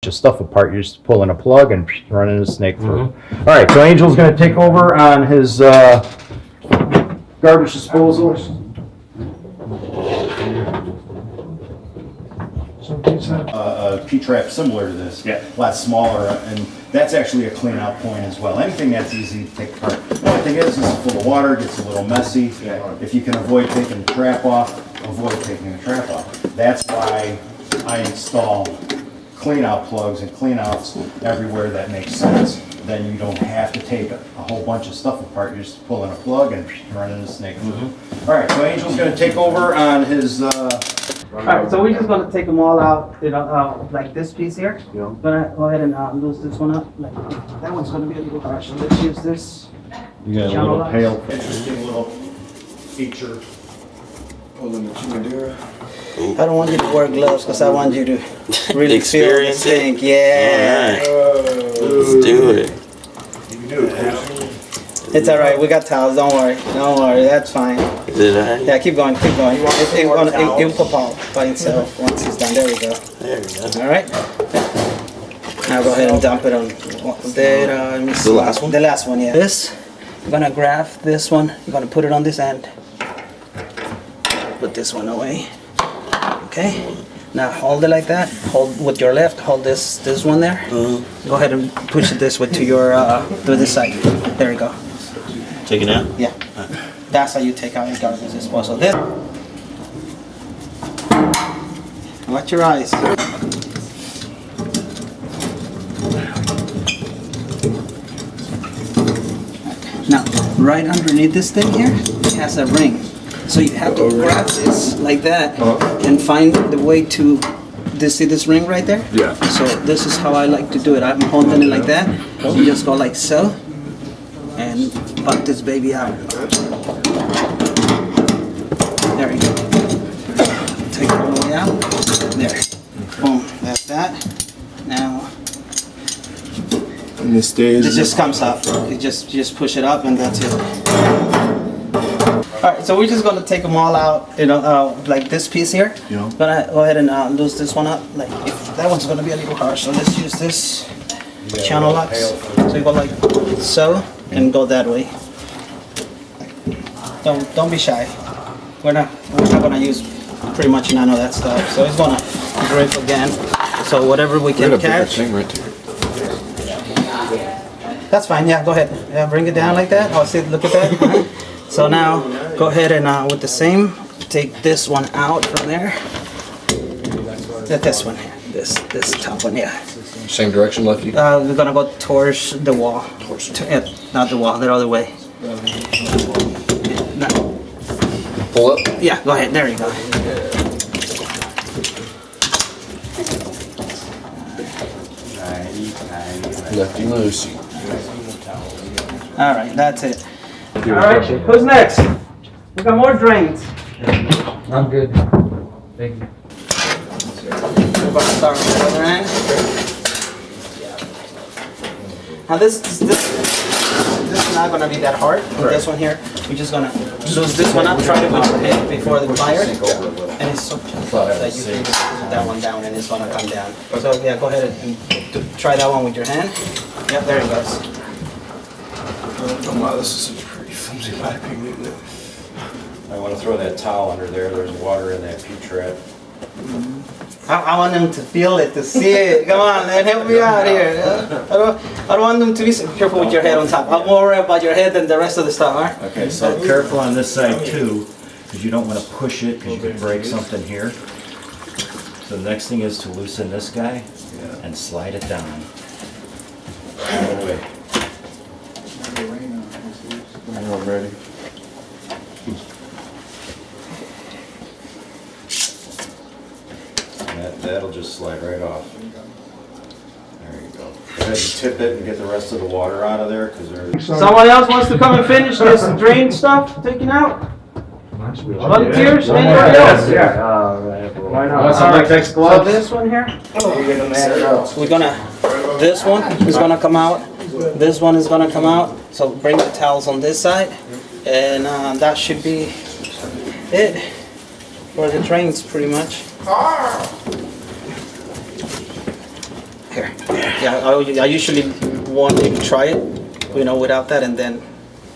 of stuff apart. You're just pulling a plug and running a snake through. All right, so Angel's going to take over on his garbage disposal. A P-trap similar to this, a lot smaller, and that's actually a clean out point as well. Anything that's easy to take apart. The only thing is it's full of water, gets a little messy. If you can avoid taking the trap off, avoid taking the trap off. That's why I install clean out plugs and clean outs everywhere that makes sense. Then you don't have to take a whole bunch of stuff apart. You're just pulling a plug and running a snake through. All right, so Angel's going to take over on his. Alright, so we're just gonna take them all out, like this piece here. Yeah. Gonna go ahead and lose this one up. Like that one's gonna be a little harsh. So let's use this. You got a Channel little locks. pail. Interesting little feature. I don't want you to wear gloves because I want you to really Experience feel the it. thing. Yeah. Let's do it. It's alright. We got towels. Don't worry. Don't worry. That's fine. Is it alright? Yeah, keep going. Keep going. It'll pop out by itself once it's done. There we go. There we go. Alright. Now go ahead and dump it on there. The last one? The last one, yeah. This, you're gonna grab this one. You're gonna put it on this end. Put this one away. Okay. Now hold it like that. Hold with your left. Hold this one there. Go ahead and push it this way to your to this side. There we go. Take it out? Yeah. That's how you take out your garbage disposal. This. Watch your eyes. Now, right underneath this thing here, it has a ring. So you have to grab this like that and find the way to, see this ring right there? Yeah. So this is how I like to do it. I'm holding it like that. You just go like so and pop this baby out. There you go. Take it all the way out. There. Boom. That's that. Now And this stays. it just comes up. You just push it up and that's it. Alright, so we're just gonna take them all out, like this piece here. Yeah. Gonna go ahead and lose this one up. Like if that one's gonna be a little harsh, so let's use this channel locks. So you go like so and go that way. Don't be shy. We're not gonna use pretty much none of that stuff. So it's gonna drip again. So whatever we can catch. Thing right there. That's fine, yeah, go ahead. Yeah, bring it down like that. Oh, see, look at that. So now, go ahead and with the same, take this one out from there. This one here, this top one, yeah. Same direction, lefty. We're gonna go towards the wall. Not the wall, the other way. No. Pull up. Yeah, go ahead, there you go. Lefty loosey. All right, that's it. All right, who's next? We got more drains. I'm good. Thank you. We're gonna start with the other end. Now this is not gonna be that hard. This one here, we're just gonna lose this one up. Try to put your head before the fire, and it's so that you can put that one down, and it's gonna come down. So yeah, go ahead and try that one with your hand. Yep, there it goes. Oh wow, this is such a pretty flimsy piping, isn't it? I want to throw that towel under there. There's water in that P-trap. I want them to feel it, to see it. Come on, man, help me out here. I don't want them to be so careful with your head on top. I'm more worried about your head than the rest of the stuff, all right? Okay, so careful on this side too, because you don't want to push it because you could break something here. So the next thing is to loosen this guy and slide it down. All the way. I'm ready. That'll just slide right off. There you go. Go ahead and tip it and get the rest of the water out of there because there's. Someone else wants to come and finish this drain stuff taken out? Volunteers? Anybody else? Why not? All right, so this one here, we're gonna, this one is gonna come out, this one is gonna come out, so bring the towels on this side, and that should be it for the drains pretty much. Here. Yeah, I usually want you to try it, you know, without that, and then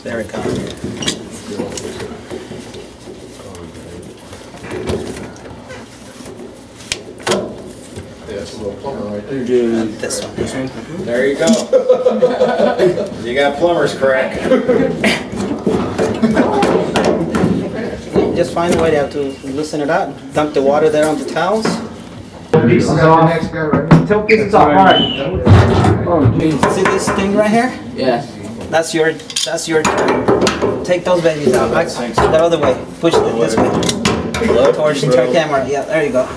there we go. That's a little plumber right there. This one. Mhm. There you go. You got plumber's crack. Just find a way to loosen it out. Dump the water there on the towels. Pieces The off. next guy right Till pieces off. All right. Oh, jeez. See this thing right here? Yeah. That's your turn. Take those babies out. Like the other way. Push it this way. Towards the camera. Yeah, there you go.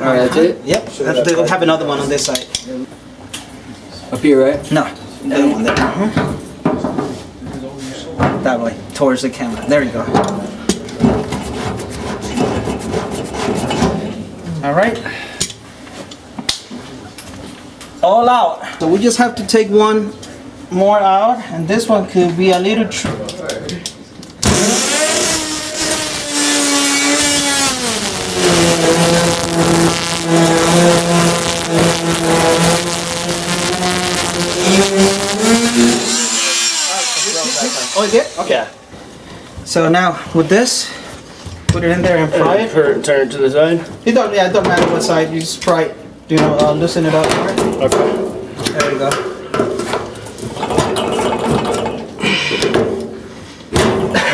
Alright, that's it? Yep. We'll have another one on this side. Up here, right? No, the other one there. That way, towards the camera. There you go. All right. All out. So we just have to take one more out, and this one could be a little Oh, you did? Okay. Yeah. So now with this, put it in there and fry it. Turn it to the side. It don't matter what side. You just fry it. You know, loosen it up. Okay. There you go.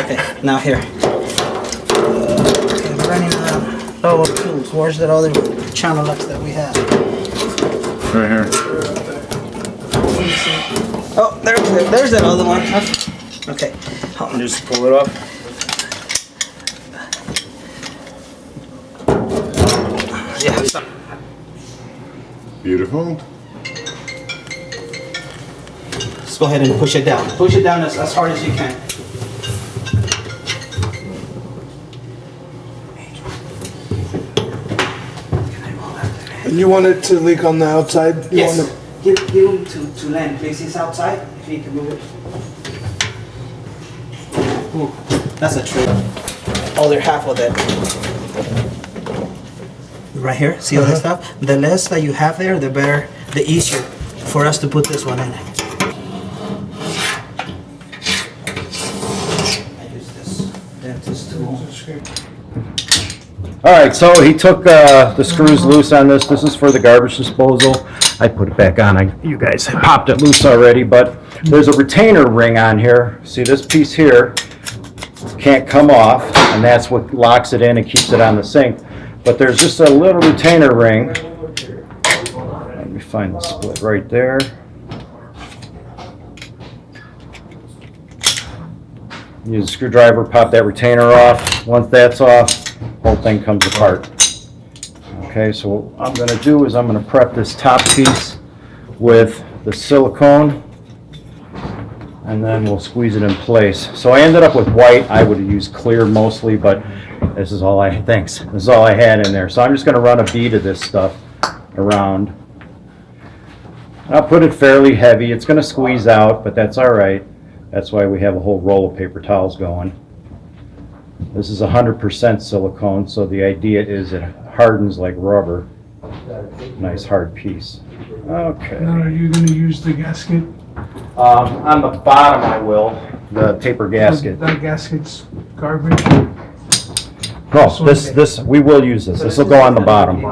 Okay, now here. Okay, we're running out of tools. Where's that other channel locks that we have? Right here. Oh, there's that other one. Okay. Just pull it off. Yeah. Beautiful. Just go ahead and push it down. Push it down as hard as you can. And you want it to leak on the outside? You Yes. want Give him to land, please. He's outside. If he can move it. Ooh, that's a trick. Other half of it. Right here. See all this stuff? The less that you have there, the better, the easier for us to put this one in. I use this dentist tool. All right, so he took the screws loose on this. This is for the garbage disposal. I put it back on. You guys popped it loose already, but there's a retainer ring on here. See this piece here can't come off, and that's what locks it in and keeps it on the sink. But there's just a little retainer ring. Let me find the split right there. Use a screwdriver, pop that retainer off. Once that's off, whole thing comes apart. Okay, so what I'm going to do is I'm going to prep this top piece with the silicone, and then we'll squeeze it in place. So I ended up with white. I would have used clear mostly, but this is all I, thanks. This is all I had in there. So I'm just going to run a bead of this stuff around. I'll put it fairly heavy. It's going to squeeze out, but that's all right. That's why we have a whole roll of paper towels going. This is 100% silicone, so the idea is it hardens like rubber. Nice hard piece. Okay. Now, are you gonna use the gasket? On the bottom I will, the paper gasket. That gasket's garbage. No, this, we will use this. This will go on the bottom,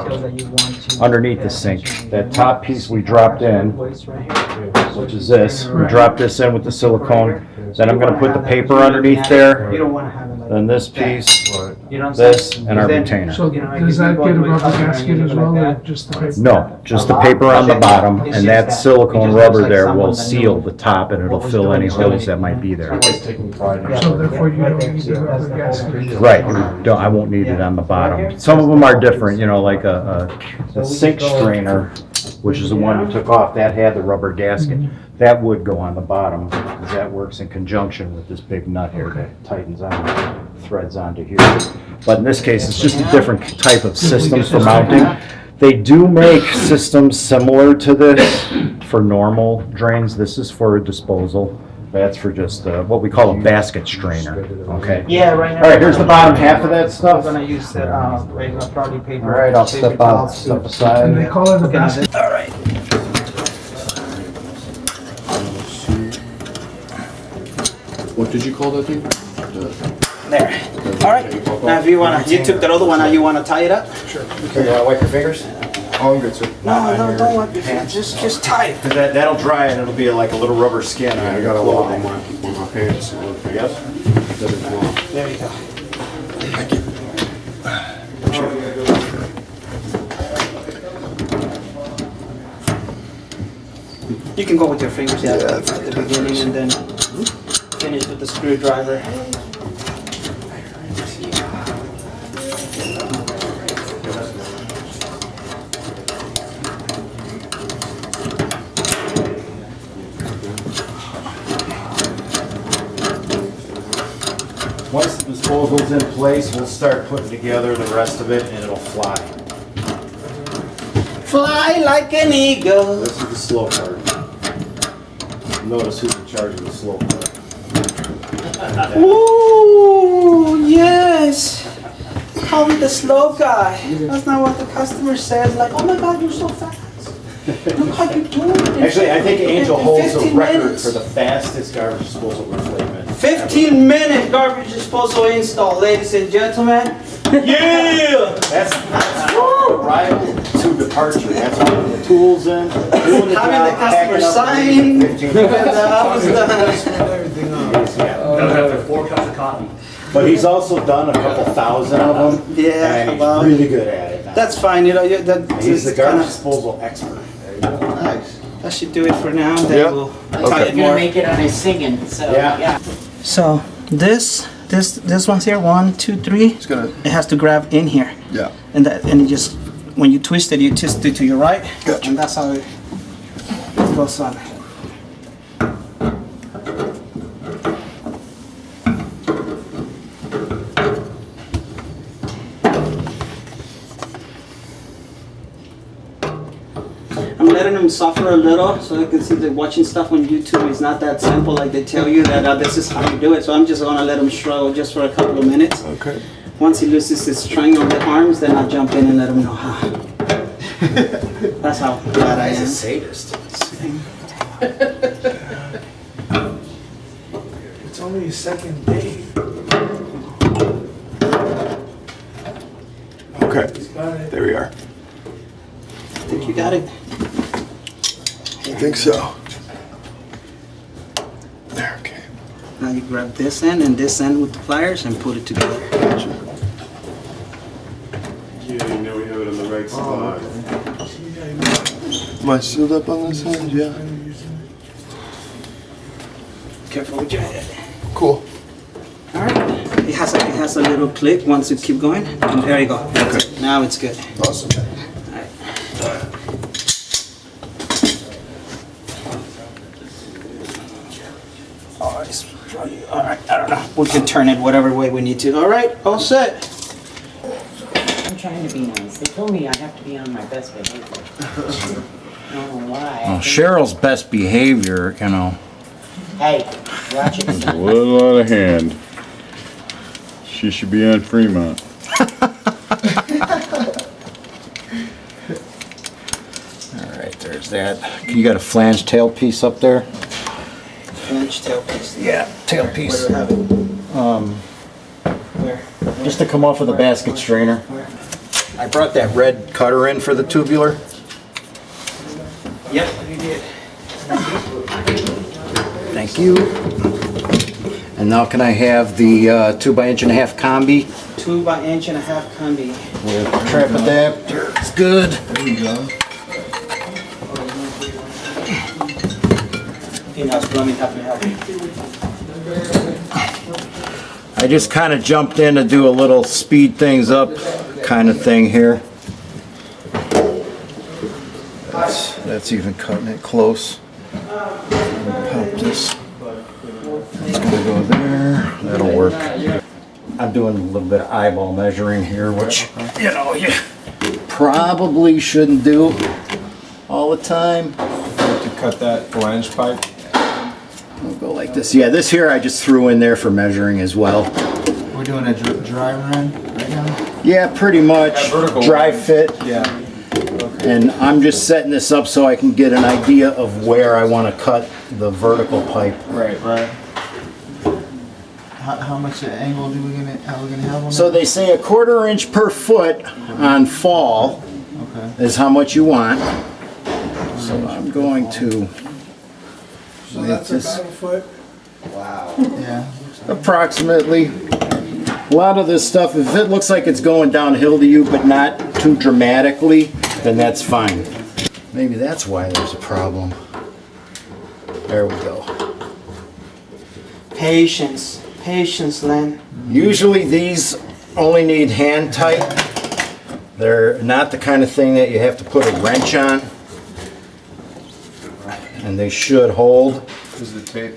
underneath the sink. That top piece we dropped in, which is this, we dropped this in with the silicone. Then I'm gonna put the paper underneath there, You don't want to have it like then this piece, You know what I'm this, saying? and our Then- retainer. So does that get a rubber gasket as well, or just the paper? No, just the paper on the bottom, and that silicone rubber there will seal the top and it'll fill any holes that might be there. So therefore you don't need the rubber gasket? Right, I won't need it on the bottom. Some of them are different, you know, like a sink strainer, which is the one you took off, that had the rubber gasket. That would go on the bottom, because that works in conjunction with this big nut here that tightens on, threads onto here. But in this case, it's just a different type of system for mounting. They do make systems similar to this for normal drains. This is for disposal. That's for just what we call a basket strainer, okay? Yeah, right now. All right, here's the bottom half of that I'm stuff. gonna use the regular probably paper. All right, I'll paper step towels to- aside. And they call it a basket. All right. What did you call that thing? There. All right. Now, if you wanna, you took that other one. Now you wanna tie it up? Okay, you wanna wipe your fingers? Oh, I'm good, sir. No, don't want. Just tie it. That'll dry and it'll be like a little rubber skin. I got a lot on my pants. Yep. There you go. You can go with your fingers at the beginning and then finish with the screwdriver. Once the disposal's in place, we'll start putting together the rest of it and it'll fly. Fly like an eagle. This is the slow part. Notice who's in charge of the slow part. Ooh, yes. Call me the slow guy. That's not what the customer says. Like, oh my God, you're so fast. Look how you do it. Actually, I think Angel In holds the 15 record minutes. for the fastest garbage disposal replacement. 15-minute garbage disposal install, ladies and gentlemen. Yeah! That's arrival to departure. That's putting the tools in, doing the Having the job, customer packing up, sign. leaving 15 And I was done. Yeah. But he's also done a couple thousand of them. Yeah, And he's about- really good at it. That's fine, you know, that, He's the just garbage kinda- disposal expert. that should do it for now, then Yeah. we'll tie He's it gonna more. make it on his singing, so, Yeah. yeah. So, this one's here, 1, 2, 3. It's gonna, It has to grab in here. yeah. And you just, when you twist it, you twist it to your right. Gotcha. And that's how it goes on. I'm letting them suffer a little so I can see that watching stuff on YouTube is not that simple like they tell you that this is how you do it. So I'm just gonna let him struggle just for a couple of minutes. Okay. Once he loses his string on the arms, then I'll jump in and let him know how. That's how bad I am. sadist. It's only his second day. Okay. There we are. I think you got it. I think so. There, okay. Now you grab this end and this end with the pliers and put it together. Yeah, you know we have it on the right side. Am I sealed up on this end? Yeah. Careful with your head. Cool. All right. It has a little click once you keep going. And there you go. Okay. Now it's good. Awesome. All right. Oh, it's probably, all right, I don't know. We can turn it whatever way we need to. All right, all set. I'm trying to be nice. They told me I have to be on my best behavior. I don't know why. Well, Cheryl's best behavior, you know. Hey, watch it. A little out of hand. She should be on Fremont. All right, there's that. You got a flange tail piece up there? Flange tail piece. Yeah, tail piece. Where do we have it? Where? Just to come off of the basket strainer. Where? I brought that red cutter in for the tubular. Yep, you did. Thank you. And now can I have the 2x1.5 combi 2x1.5 combi. with trap adapter? It's good. In-house plumbing, how can I help you? I just kind of jumped in to do a little speed things up kind of thing here. That's even cutting it close. Pop this. It's gonna go there. That'll work. I'm doing a little bit of eyeball measuring here, which, you know, you probably shouldn't do all the time. To cut that flange pipe. We'll go like this. Yeah, this here I just threw in there for measuring as well. We're doing a dry run right now? Yeah, pretty much. Yeah, vertical Dry run. fit. Yeah. And I'm just setting this up so I can get an idea of where I want to cut the vertical pipe. Right. How much angle are we gonna have on So that? they say 1/4 inch per foot on fall Okay. is how much you want. So I'm going to So make that's this about a foot. Yeah. approximately. A lot of this stuff, if it looks like it's going downhill to you, but not too dramatically, then that's fine. Maybe that's why there's a problem. There we go. Patience, Len. Usually these only need hand tight. They're not the kind of thing that you have to put a wrench on. And they should hold. Is the tape?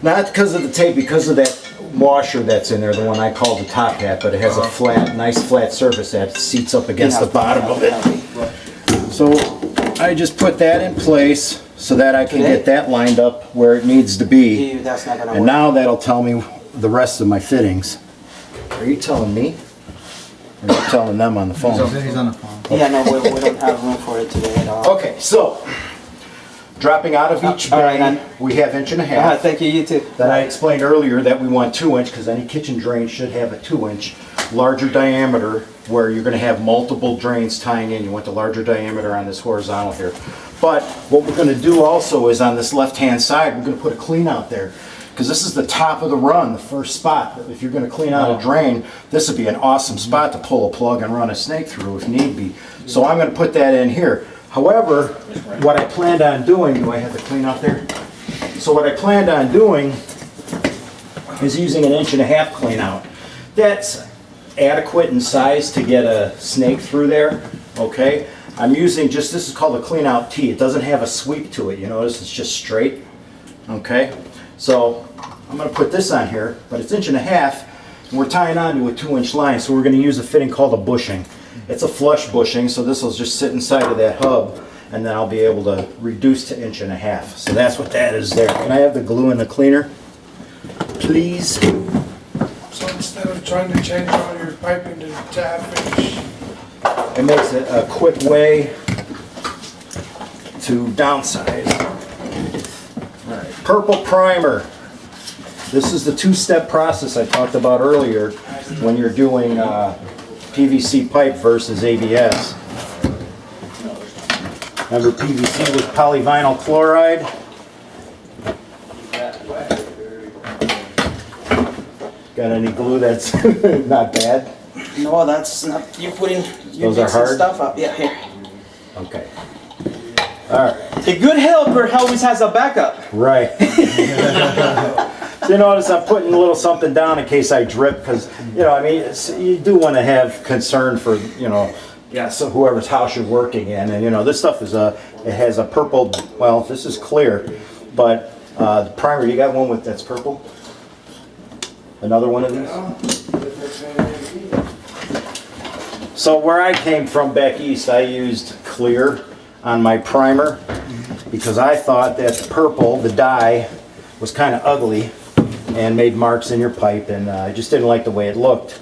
Not because of the tape, because of that washer that's in there, the one I call the top hat, but it has a flat, nice flat surface that seats up against the bottom of it. So I just put that in place so that I can get that lined up where it needs to be. That's not gonna And work. now that'll tell me the rest of my fittings. Are you telling me? Or are you telling them on the phone? He's on the phone. Yeah, no, we don't have room for it today at all. Okay, so dropping out of each all right, bay, then. we have 1.5 inch. Thank you, you too. Then I explained earlier that we want 2 inch because any kitchen drain should have a 2 inch larger diameter where you're going to have multiple drains tying in. You want the larger diameter on this horizontal here. But what we're going to do also is on this left hand side, we're going to put a clean out there because this is the top of the run, the first spot. If you're going to clean out a drain, this would be an awesome spot to pull a plug and run a snake through if need be. So I'm going to put that in here. However, what I planned on doing, do I have the clean out there? So what I planned on doing is using 1.5 inch clean out. That's adequate in size to get a snake through there, okay? I'm using just, this is called a clean out T. It doesn't have a sweep to it, you notice it's just straight, okay? So I'm gonna put this on here, but it's 1.5 inch, and we're tying onto a 2 inch line, so we're gonna use a fitting called a bushing. It's a flush bushing, so this will just sit inside of that hub, and then I'll be able to reduce to 1.5 inch. So that's what that is there. Can I have the glue and the cleaner, please? So instead of trying to change all your piping to tab finish, It makes it a quick way to downsize. All right, purple primer. This is the two-step process I talked about earlier when you're doing PVC pipe versus ABS. Remember PVC was polyvinyl chloride? Got any glue that's not bad? No, that's not, you're Those are mixing hard? stuff up. Yeah, here. Okay. All right. A good helper always has a backup. Right. So you notice I'm putting a little something down in case I drip, because, you know, I mean, you do want to have concern for, you know, so whoever's house you're working in. And, you know, this stuff is it has a purple, well, this is clear, but the primer, you got one with that's purple? Another one of these? So where I came from back east, I used clear on my primer because I thought that the purple, the dye, was kind of ugly and made marks in your pipe, and I just didn't like the way it looked.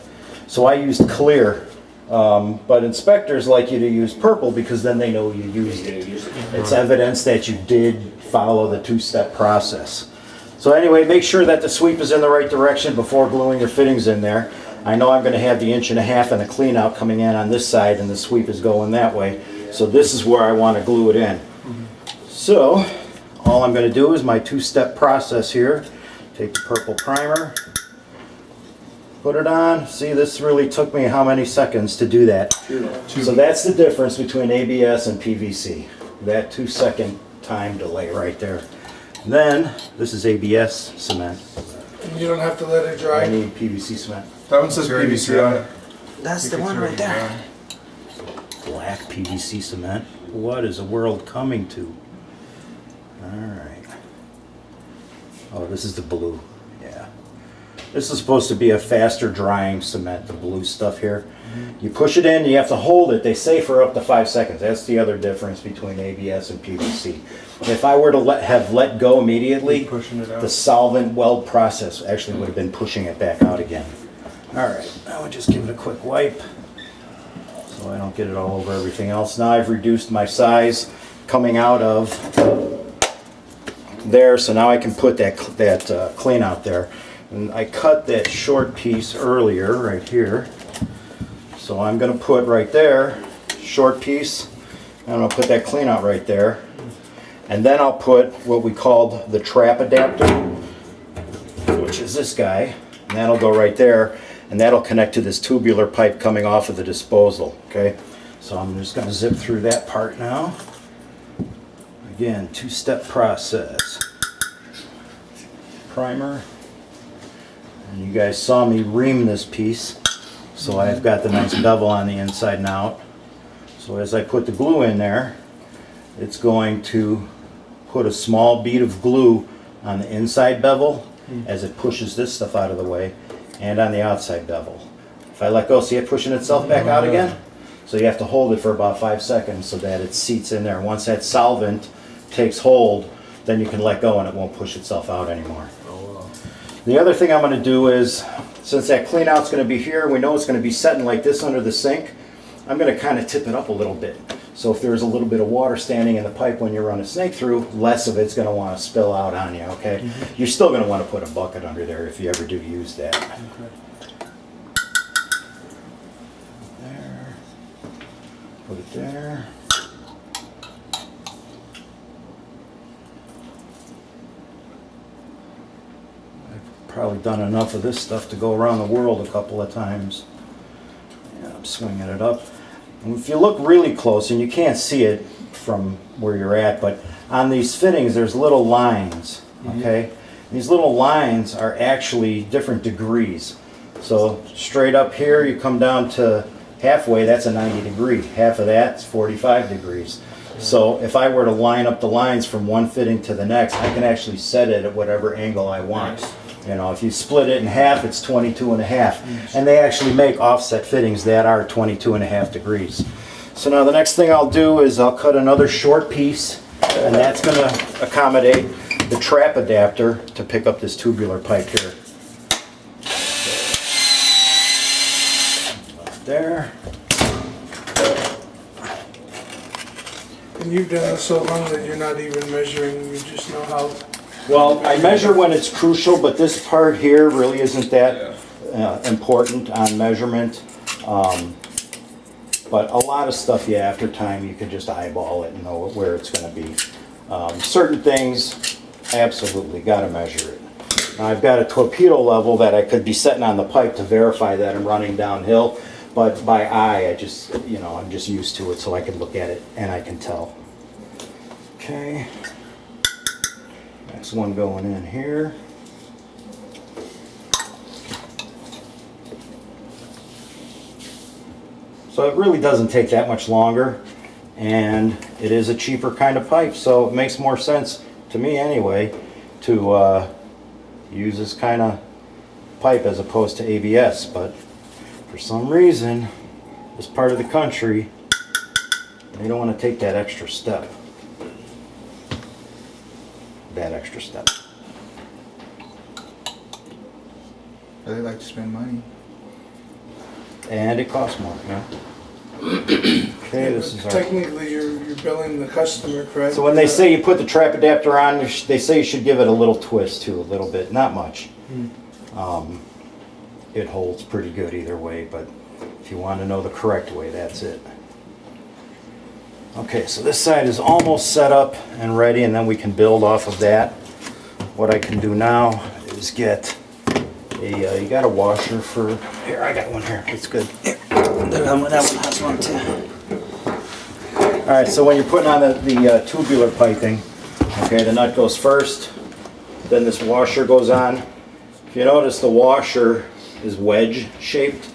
So I used clear, but inspectors like you to use purple because then they know you used it. It's evidence that you did follow the two-step process. So anyway, make sure that the sweep is in the right direction before gluing your fittings in there. I know I'm going to have the 1.5 inch and a clean out coming in on this side, and the sweep is going that way. So this is where I want to glue it in. So all I'm going to do is my two-step process here. Take the purple primer, put it on. See, this really took me how many seconds to do that? So that's the difference between ABS and PVC. That 2-second time delay right there. And then this is ABS cement. and you don't have to let it I dry. need PVC cement. That one says PVC on it. That's the one right there. Black PVC cement. What is the world coming to? All right. Oh, this is the blue. Yeah. This is supposed to be a faster drying cement, the blue stuff here. You push it in, you have to hold it, they say for up to 5 seconds. That's the other difference between ABS and PVC. If I were to let go immediately, Pushing it out. the solvent weld process actually would have been pushing it back out again. All right, now I'll just give it a quick wipe so I don't get it all over everything else. Now I've reduced my size coming out of there, so now I can put that clean out there. And I cut that short piece earlier right here. So I'm going to put right there, short piece, and I'm going to put that clean out right there. And then I'll put what we called the trap adapter, which is this guy, and that'll go right there, and that'll connect to this tubular pipe coming off of the disposal, okay? So I'm just going to zip through that part now. Again, two-step process. Primer. And you guys saw me ream this piece, so I've got the nice bevel on the inside and out. So as I put the glue in there, it's going to put a small bead of glue on the inside bevel as it pushes this stuff out of the way, and on the outside bevel. If I let go, see it pushing itself back out again? So you have to hold it for about 5 seconds so that it seats in there. Once that solvent takes hold, then you can let go and it won't push itself out anymore. The other thing I'm going to do is, since that clean out's going to be here, we know it's going to be setting like this under the sink, I'm going to kind of tip it up a little bit. So if there's a little bit of water standing in the pipe when you run a snake through, less of it's going to want to spill out on you, okay? You're still going to want to put a bucket under there if you ever do use that. There. Put it there. Probably done enough of this stuff to go around the world a couple of times. Yeah, I'm swinging it up. And if you look really close, and you can't see it from where you're at, but on these fittings there's little lines, okay? These little lines are actually different degrees. So straight up here you come down to halfway, that's a 90 degree. Half of that's 45 degrees. So if I were to line up the lines from one fitting to the next, I can actually set it at whatever angle I want. You know, if you split it in half, it's 22 and a half. And they actually make offset fittings that are 22 and a half degrees. So now the next thing I'll do is I'll cut another short piece, and that's going to accommodate the trap adapter to pick up this tubular pipe here. There. And you've done this so long that you're not even measuring, you just know how. Well, I measure when it's crucial, but this part here really isn't that important on measurement. But a lot of stuff, yeah, after time you can just eyeball it and know where it's going to be. Certain things, absolutely, got to measure it. Now, I've got a torpedo level that I could be setting on the pipe to verify that I'm running downhill, but by eye, I just, you know, I'm just used to it, so I can look at it and I can tell. Okay. Next one going in here. So it really doesn't take that much longer, and it is a cheaper kind of pipe, so it makes more sense to me anyway to use this kind of pipe as opposed to ABS. But for some reason, this part of the country, they don't want to take that extra step. That extra step. They like to spend money. And it costs more, yeah. Okay, this is our... Technically, you're billing the customer, correct? So when they say you put the trap adapter on, they say you should give it a little twist too, a little bit, not much. It holds pretty good either way, but if you want to know the correct way, that's it. Okay, so this side is almost set up and ready, and then we can build off of that. What I can do now is get a, you got a washer for, here, I got one here, it's good. That one has one too. All right, so when you're putting on the tubular piping, okay, the nut goes first, then this washer goes on. If you notice, the washer is wedge shaped.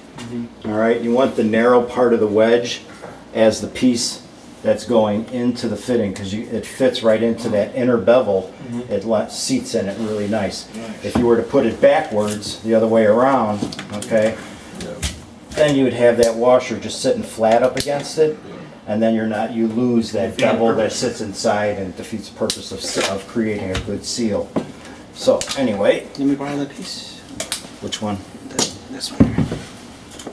All right, you want the narrow part of the wedge as the piece that's going into the fitting, because it fits right into that inner bevel. It seats in it really nice. If you were to put it backwards, the other way around, okay, then you would have that washer just sitting flat up against it, and then you lose that bevel that sits inside and defeats the purpose of creating a good seal. So anyway, Let me borrow that piece. which one? This one here.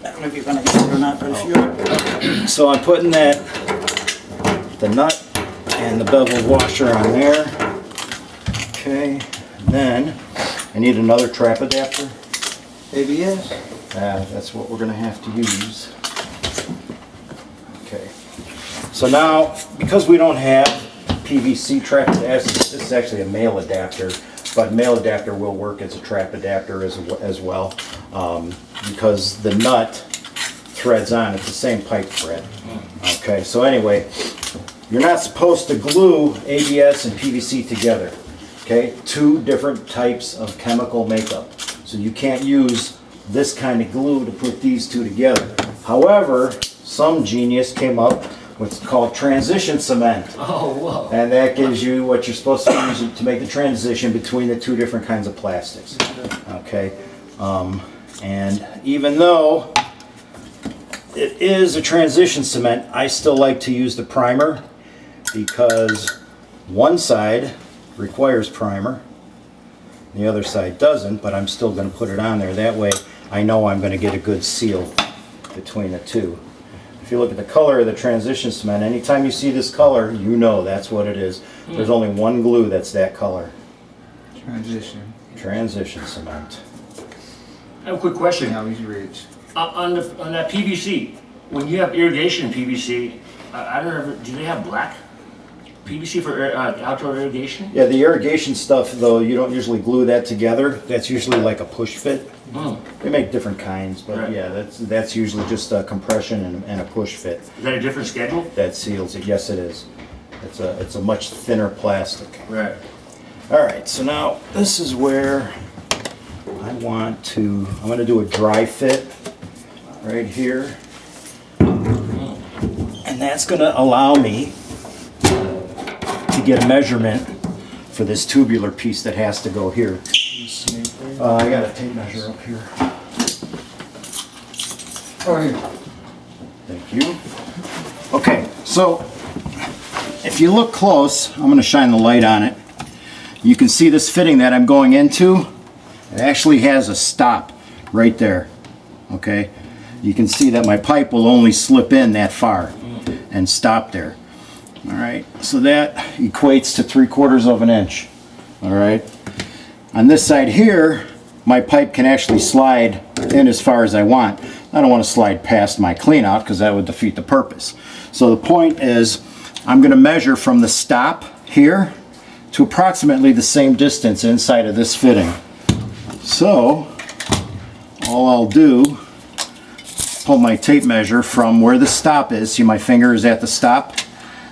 I don't know if you're gonna use it or not, but if you are. So I'm putting the nut and the bevel washer on there. Okay, then I need another trap adapter. ABS. That's what we're gonna have to use. Okay. So now, because we don't have PVC trap adapters, this is actually a male adapter, but male adapter will work as a trap adapter as well, because the nut threads on, it's the same pipe thread. Okay, so anyway, you're not supposed to glue ABS and PVC together. Okay, two different types of chemical makeup. So you can't use this kind of glue to put these two together. However, some genius came up with what's called transition cement. Oh, whoa. And that gives you what you're supposed to use to make the transition between the two different kinds of plastics. Okay, and even though it is a transition cement, I still like to use the primer, because one side requires primer, the other side doesn't, but I'm still going to put it on there. That way I know I'm going to get a good seal between the two. If you look at the color of the transition cement, anytime you see this color, you know that's what it is. There's only one glue that's that color. Transition cement. I have a quick question. Now he's rich. On that PVC, when you have irrigation PVC, I don't know, do they have black PVC for outdoor irrigation? Yeah, the irrigation stuff, though, you don't usually glue that together. That's usually like a push fit. They make different kinds, but Right. yeah, that's usually just a compression and a push fit Is that a different schedule? that seals it. Yes, it is. It's a much thinner plastic. Right. All right, so now this is where I'm going to do a dry fit right here. And that's going to allow me to get a measurement for this tubular piece that has to go here. I got a tape measure up here. Thank you. Okay, so if you look close, I'm going to shine the light on it. You can see this fitting that I'm going into. It actually has a stop right there. Okay, you can see that my pipe will only slip in that far and stop there. All right, so that equates to 3/4 of an inch. All right, on this side here, my pipe can actually slide in as far as I want. I don't want to slide past my clean out because that would defeat the purpose. So the point is, I'm going to measure from the stop here to approximately the same distance inside of this fitting. So all I'll do, pull my tape measure from where the stop is. See, my finger is at the stop,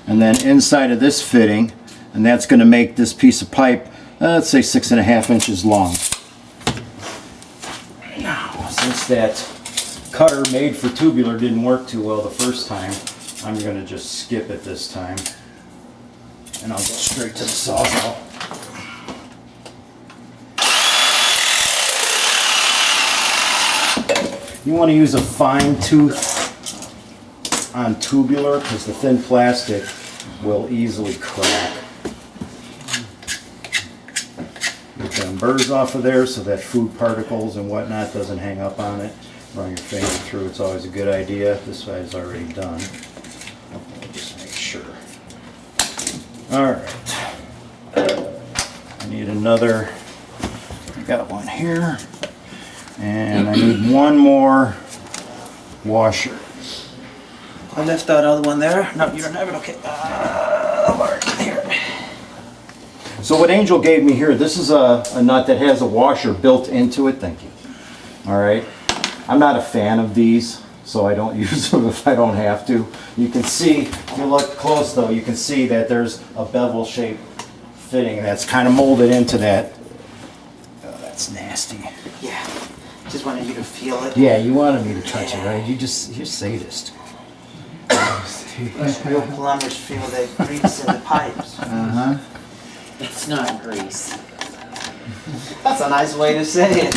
and then inside of this fitting, and that's going to make this piece of pipe, let's say 6.5 inches long. Now, since that cutter made for tubular didn't work too well the first time, I'm going to just skip it this time, and I'll go straight to the sawzall. You want to use a fine tooth on tubular because the thin plastic will easily crack. Get them burrs off of there so that food particles and whatnot doesn't hang up on it. Run your finger through, it's always a good idea. This side is already done. Let me just make sure. Alright. I need another, I got one here. And I need one more washer. I left that other one there. No, you don't have it. Okay. Here. So what Angel gave me here, this is a nut that has a washer built into it. Thank you. All right. I'm not a fan of these, so I don't use them if I don't have to. You can see, if you look close though, you can see that there's a bevel shaped fitting that's kind of molded into that. Oh, that's nasty. Yeah. Just wanted you to feel it. Yeah, you wanted me to touch it, right? You're sadist. Us real plumbers feel the grease in the pipes. Uh-huh. It's not grease. That's a nice way to say it.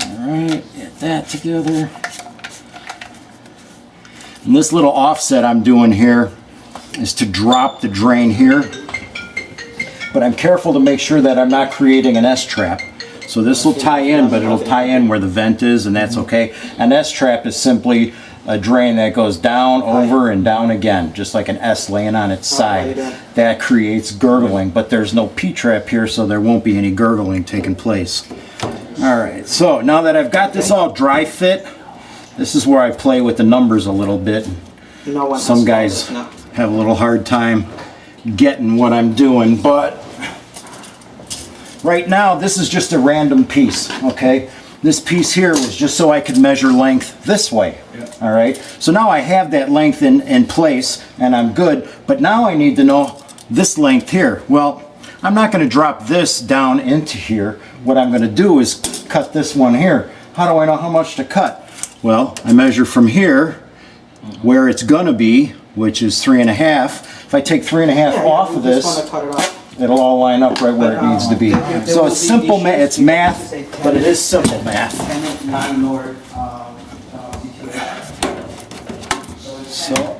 Alright, get that together. And this little offset I'm doing here is to drop the drain here. But I'm careful to make sure that I'm not creating an S-trap. So this will tie in, but it'll tie in where the vent is, and that's okay. An S-trap is simply a drain that goes down, over, and down again, just like an S laying on its side. That creates gurgling, but there's no P-trap here, so there won't be any gurgling taking place. Alright, so now that I've got this all dry fit, this is where I play with the numbers a little bit. Some guys have a little hard time getting what I'm doing, but right now this is just a random piece, okay? This piece here was just so I could measure length this way, all right? So now I have that length in place and I'm good, but now I need to know this length here. Well, I'm not going to drop this down into here. What I'm going to do is cut this one here. How do I know how much to cut? Well, I measure from here where it's going to be, which is 3.5. If I take 3.5 off of this, it'll all line up right where it needs to be. So it's simple, it's math, but it is simple math. So,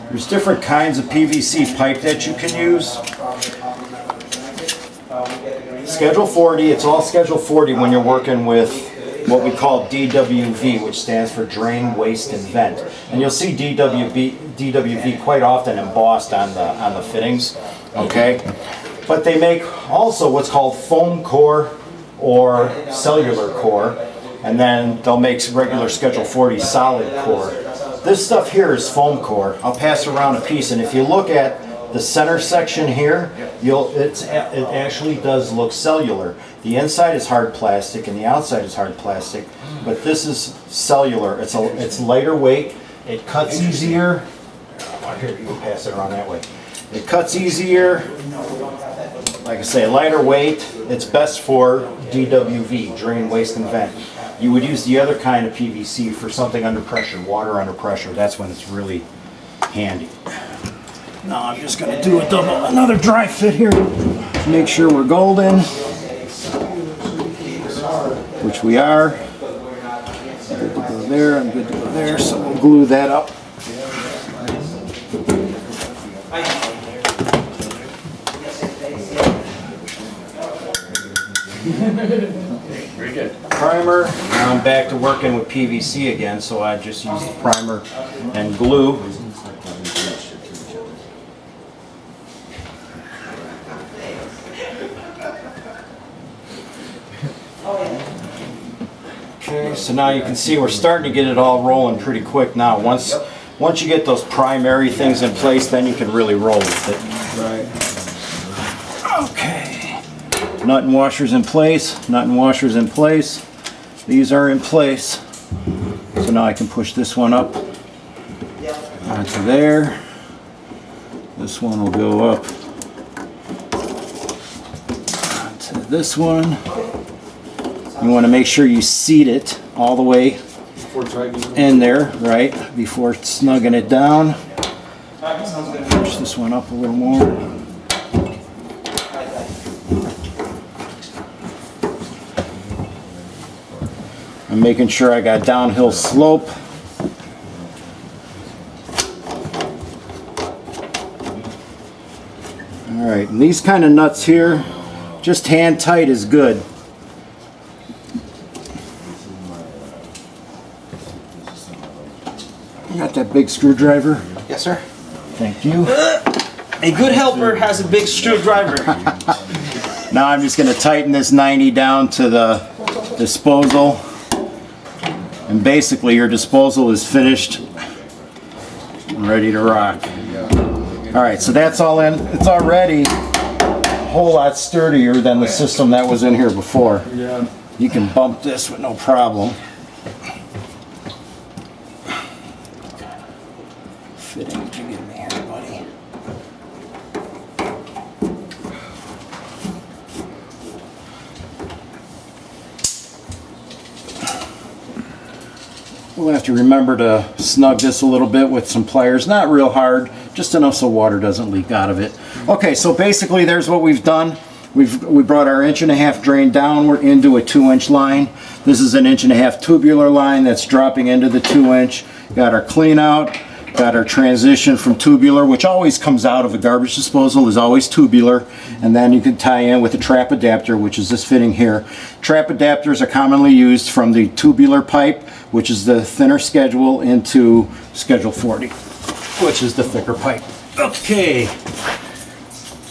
there's different kinds of PVC pipe that you can use. Schedule 40, it's all Schedule 40 when you're working with what we call DWV, which stands for drain, waste, and vent. And you'll see DWV quite often embossed on the fittings, okay? But they make also what's called foam core or cellular core, and then they'll make regular Schedule 40 solid core. This stuff here is foam core. I'll pass around a piece, and if you look at the center section here, it actually does look cellular. The inside is hard plastic and the outside is hard plastic, but this is cellular. It's lighter weight. It cuts easier. Here, you can pass it around that way. It cuts easier. Like I say, lighter weight. It's best for DWV, drain, waste, and vent. You would use the other kind of PVC for something under pressure, water under pressure. That's when it's really handy. Now I'm just going to do another dry fit here to make sure we're golden, which we are. I'm good to go there, I'm good to go there, so we'll glue that up. Very good. Primer, now I'm back to working with PVC again, so I just use the primer and glue. Okay, so now you can see we're starting to get it all rolling pretty quick now. Once you get those primary things in place, then you can really roll with it. Right. Okay. Nut and washers in place. Nut and washers in place. These are in place. So now I can push this one up onto there. This one will go up onto this one. You want to make sure you seat it all the way in there, right, before snugging it down. Push this one up a little more. I'm making sure I got downhill slope. All right, and these kind of nuts here, just hand tight is good. You got that big screwdriver? Yes, sir. Thank you. A good helper has a big screwdriver. Now I'm just going to tighten this 90 down to the disposal. And basically your disposal is finished and ready to rock. Alright, so that's all in. It's all ready. whole lot sturdier than the system that was in here before. Yeah. You can bump this with no problem. Fitting what you give me here, buddy. We'll have to remember to snug this a little bit with some pliers. Not real hard, just enough so water doesn't leak out of it. Okay, so basically there's what we've done. We brought our 1.5 inch drain down. We're into a 2-inch line. This is an 1.5 inch tubular line that's dropping into the 2-inch. Got our clean out. Got our transition from tubular, which always comes out of a garbage disposal, is always tubular. And then you can tie in with a trap adapter, which is this fitting here. Trap adapters are commonly used from the tubular pipe, which is the thinner schedule, into schedule 40, which is the thicker pipe. Okay.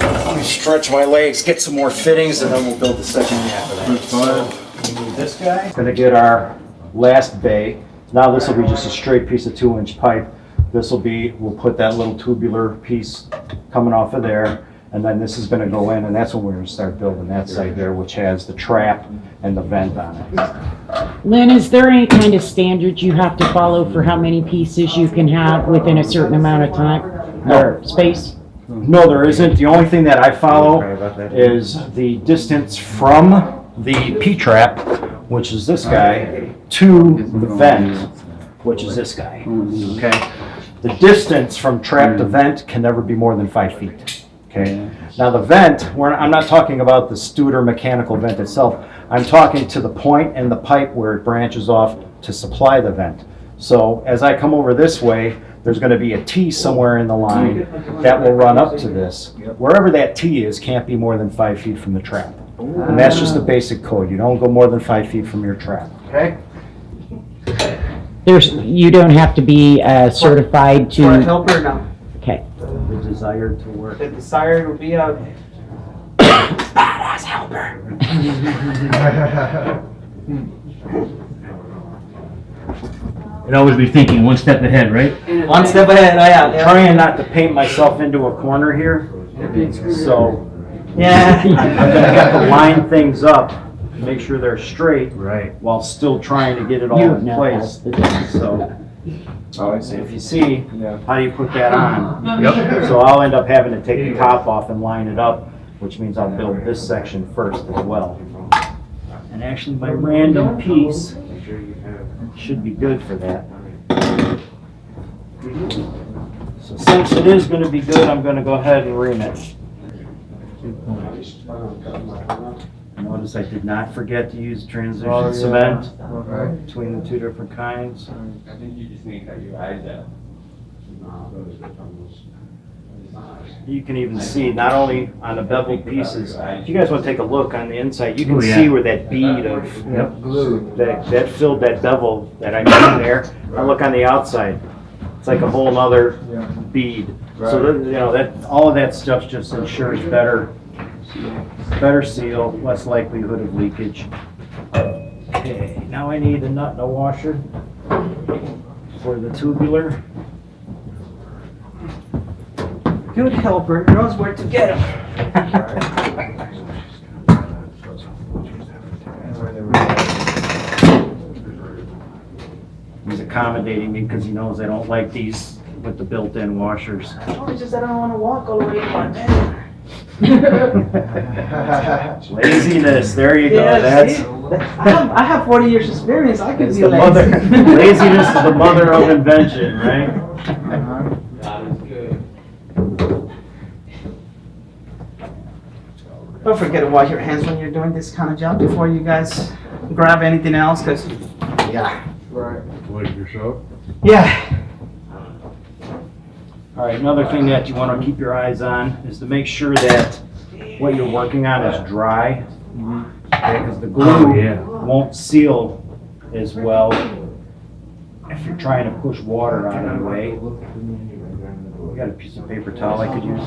Let me stretch my legs, get some more fittings, and then we'll build the section after that. So, we move this guy. Gonna get our last bay. Now this will be just a straight piece of 2-inch pipe. This will be, we'll put that little tubular piece coming off of there, and then this is gonna go in, and that's when we're gonna start building that side there, which has the trap and the vent on it. Lynn, is there any kind of standards you have to follow for how many pieces you can have within a certain amount of time or space? No, there isn't. The only thing that I follow is the distance from the P-trap, which is this guy, to the vent, which is this guy, okay? The distance from trap to vent can never be more than 5 feet, okay? Now the vent, I'm not talking about the Studer mechanical vent itself. I'm talking to the point in the pipe where it branches off to supply the vent. So as I come over this way, there's going to be a T somewhere in the line that will run up to this. Wherever that T is can't be more than 5 feet from the trap. And that's just the basic code. You don't go more than 5 feet from your trap, okay? You don't have to be certified For a to, helper, no. okay. The desire to work. The desire would be a Badass helper. And always be thinking one step ahead, right? one step ahead. Yeah. Trying not to paint myself into a corner here, so Yeah. I'm gonna have to line things up, make sure they're straight, Right. while still trying to get it all You in know place. that's the So, Oh, I see. if you see, Yeah. how do you put that on? Yep. So I'll end up having to take the top off and line it up, which means I'll build this section first as well. And actually, my random piece should be good for that. So since it is gonna be good, I'm gonna go ahead and ream it. Notice I did not forget to use transition cement between the two different kinds. I think you just need to cut your eyes out. You can even see, not only on the beveled pieces, if you guys want to take a look on the inside, you can Oh, yeah. see where that bead of glue that filled that bevel that I made there. I look on the outside, it's like a whole nother bead. So that, you know, that all of that stuff just ensures better seal, less likelihood of leakage. Okay, now I need a nut and a washer for the tubular. Good helper knows where to get him. He's accommodating me because he knows I don't like these with the built-in washers. Oh, it's just that I don't want to walk all the way to my bed. Laziness, there you go. Yeah, see? That's I have 40 years experience. I could it's be the mother. lazy. Laziness is the mother of invention, right? Don't forget to wash your hands when you're doing this kind of job before you guys grab anything else, because, yeah. Right. Like yourself? Yeah. All right, another thing that you want to keep your eyes on is to make sure that what you're working on is dry. Because the glue won't seal as well if you're trying to push water out of the way. We got a piece of paper towel I could use.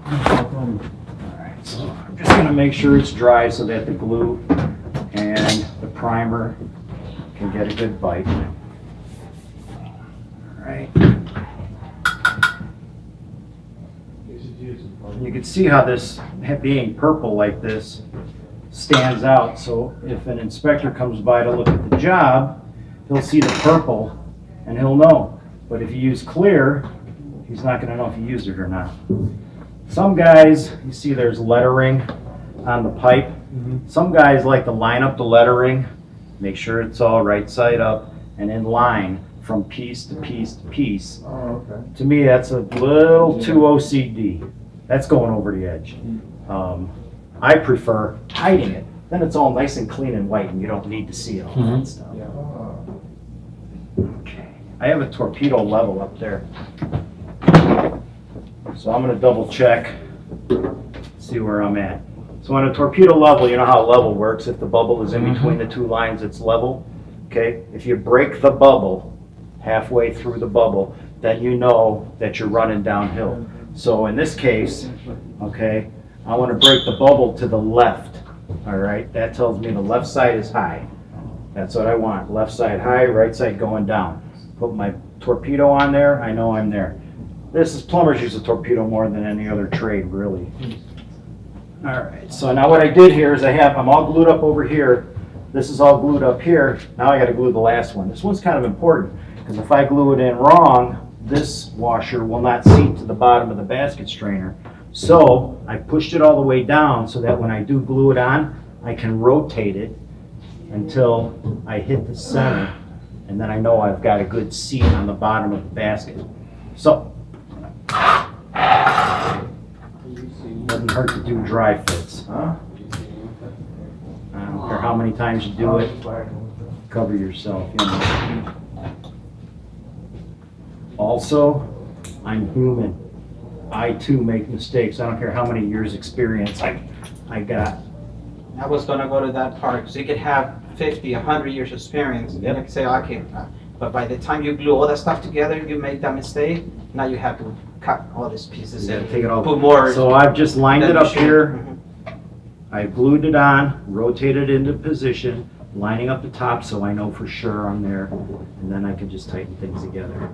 Alright, so I'm just gonna make sure it's dry so that the glue and the primer can get a good bite. Alright. you can see how this, being purple like this, stands out. So if an inspector comes by to look at the job, he'll see the purple and he'll know. But if you use clear, he's not gonna know if you used it or not. Some guys, you see there's lettering on the pipe. Some guys like to line up the lettering, make sure it's all right side up and in line from piece to piece to piece. Oh, okay. To me, that's a little too OCD. That's going over the edge. I prefer hiding it. Then it's all nice and clean and white and you don't need to see all that stuff. Okay. I have a torpedo level up there. So I'm gonna double check, see where I'm at. So on a torpedo level, you know how level works. If the bubble is in between the two lines, it's level. Okay? If you break the bubble halfway through the bubble, then you know that you're running downhill. So in this case, okay, I want to break the bubble to the left. All right? That tells me the left side is high. That's what I want. Left side high, right side going down. Put my torpedo on there, I know I'm there. This is, plumbers use a torpedo more than any other trade, really. All right, so now what I did here is I'm all glued up over here. This is all glued up here. Now I got to glue the last one. This one's kind of important because if I glue it in wrong, this washer will not seat to the bottom of the basket strainer. So I pushed it all the way down so that when I do glue it on, I can rotate it until I hit the center, and then I know I've got a good seat on the bottom of the basket. So, doesn't hurt to do dry fits, huh? I don't care how many times you do it, cover yourself, you know. Also, I'm human. I too make mistakes. I don't care how many years experience I got. I was gonna go to that part, so you could have 50, 100 years experience, and you can say, okay, but by the time you glue all that stuff together, you make that mistake, now you have to cut all these pieces and Take it all. put more. So I've just lined it up here. Mhm. I glued it on, rotated into position, lining up the top so I know for sure I'm there, and then I can just tighten things together.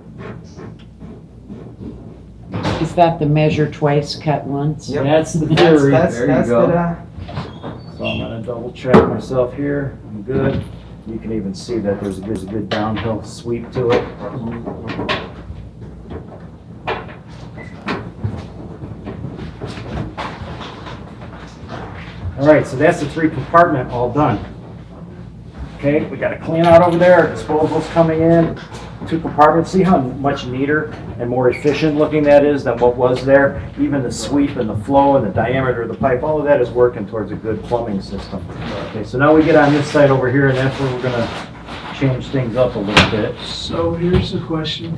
Is that the measure twice, cut once? Yep. That's the That's, theory. that's, There you that's go. the, So I'm gonna double check myself here. I'm good. You can even see that there's a good downhill sweep to it. All right, so that's the 3 compartment all done. Okay, we got to clean out over there. Our disposal's coming in. 2 compartments. See how much neater and more efficient looking that is than what was there? Even the sweep and the flow and the diameter of the pipe, all of that is working towards a good plumbing system. Okay, so now we get on this side over here, and that's where we're going to change things up a little bit. So here's the question.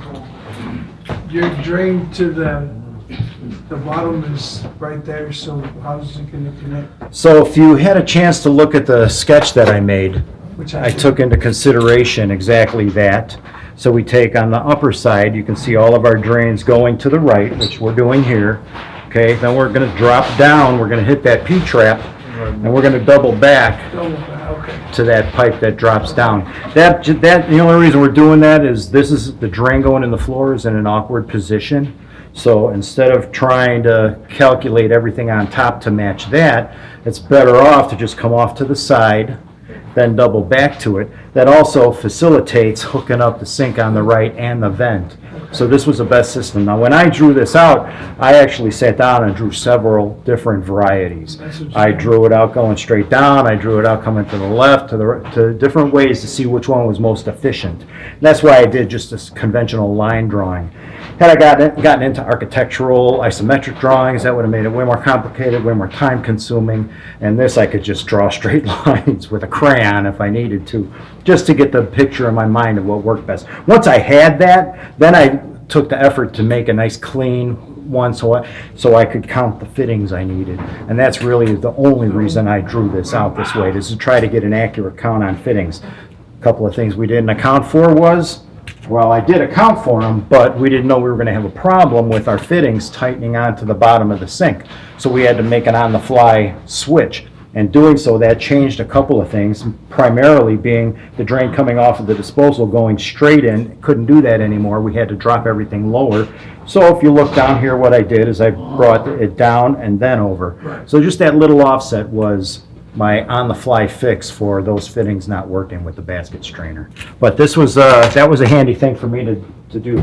Your drain to the bottom is right there, so how's it gonna connect? So if you had a chance to look at the sketch that I made, Which I took into consideration exactly that. So we take on the upper side, you can see all of our drains going to the right, which we're doing here. Okay, then we're gonna drop down, we're gonna hit that P-trap, and we're gonna double back Okay. to that pipe that drops down. That, the only reason we're doing that is this is, the drain going in the floor is in an awkward position. So instead of trying to calculate everything on top to match that, it's better off to just come off to the side, then double back to it. That also facilitates hooking up the sink on the right and the vent. So this was the best system. Now when I drew this out, I actually sat down and drew several different varieties. I drew it out going straight down, I drew it out coming to the left, to different ways to see which one was most efficient. And that's why I did just this conventional line drawing. Had I gotten into architectural isometric drawings, that would have made it way more complicated, way more time consuming. And this I could just draw straight lines with a crayon if I needed to, just to get the picture in my mind of what worked best. Once I had that, then I took the effort to make a nice clean one so I could count the fittings I needed. And that's really the only reason I drew this out this way, is to try to get an accurate count on fittings. A couple of things we didn't account for was, well, I did account for them, but we didn't know we were going to have a problem with our fittings tightening onto the bottom of the sink. So we had to make an on-the-fly switch. And doing so, that changed a couple of things, primarily being the drain coming off of the disposal going straight in. Couldn't do that anymore. We had to drop everything lower. So if you look down here, what I did is I brought it down and then over. So just that little offset was my on-the-fly fix for those fittings not working with the basket strainer. But this was, that was a handy thing for me to do.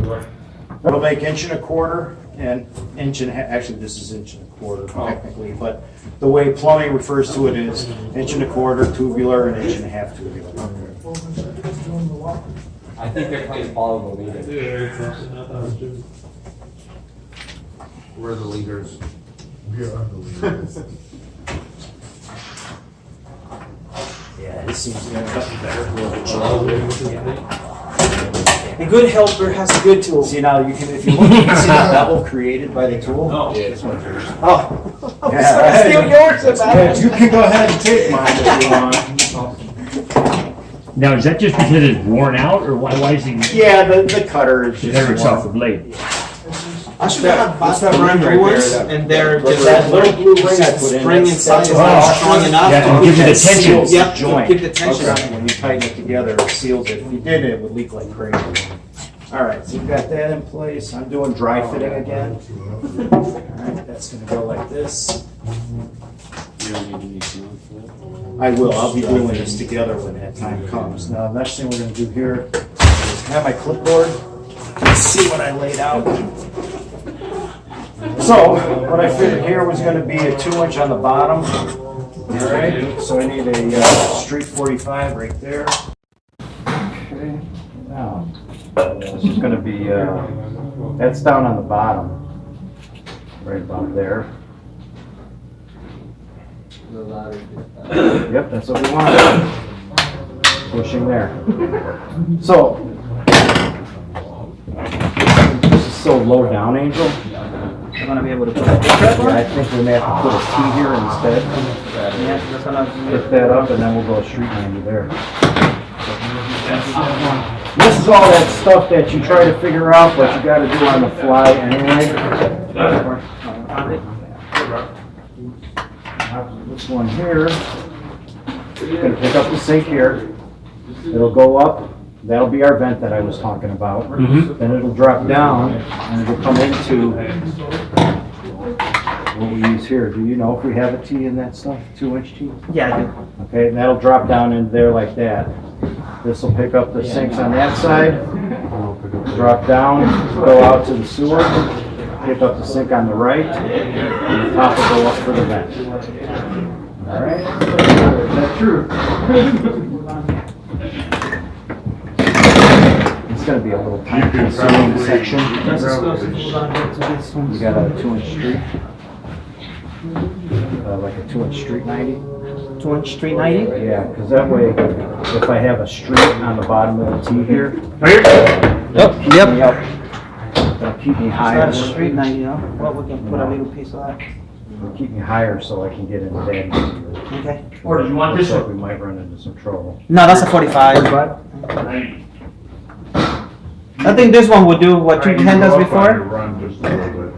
It'll make 1.25 and 1.5 actually this is 1.25 technically, but the way plumbing refers to it is 1.25 tubular and 1.5 tubular. I think they're playing follow the leader. We're the leaders. We are the leaders. Yeah, this seems to be cutting better. A good helper has a good tool. See now, you can, if you look, you can see the bevel created by the tool. Oh. Yeah, this one's yours. Oh. Yeah. Steal yours, Yeah, you can go ahead and take mine if you want. Now, is that just because it's worn out, or why is it? Yeah, the cutter is just. Never itself, the blade. I should have bought the brand new ones, and they're just That little blue ring I just put in, spring that's inside is such a- not strong enough. Yeah, to give you the tension. Yep, Joint. keep the tension on Okay. it. When you tighten it together, it seals it. If you did, it would leak like crazy. All right, so you've got that in place. I'm doing dry fitting again. All right, that's gonna go like this. I will, I'll be doing this together when that time comes. Now, the next thing we're gonna do here is have my clipboard. Let's see what I laid out. So, what I figured here was gonna be a 2-inch on the bottom. All right, so I need a street 45 right there. Okay, now, this is gonna be, that's down on the bottom, right about there. Yep, that's what we want. Pushing there. So, this is so low down, Angel. I'm gonna be able to put it. Yeah, I think we may have to put a T here instead. Yeah, that's gonna Lift that up and then we'll go street 90 there. This is all that stuff that you try to figure out, but you gotta do on the fly anyway. This one here, you're gonna pick up the sink here. It'll go up. That'll be our vent that I was talking about. Then it'll drop down and it'll come into what we use here. Do you know if we have a T in that stuff? 2-inch T? Yeah, I do. Okay, and that'll drop down in there like that. This will pick up the sinks on that side, drop down, go out to the sewer, pick up the sink on the right, and the top will go up for the vent. All right? Is that true? It's gonna be a little time consuming section. You got a 2-inch street? Like a 2-inch street 90? 2-inch street 90? Yeah, because that way, if I have a street on the bottom of the T here, Yep. it'll keep me It's higher. not a street 90, though. Well, we can put a little piece of that. It'll keep me higher so I can get into that. Okay. Or do you want this So one? we might run into some trouble. No, that's a 45. I think this one would do what you hand us before. Run just a little bit.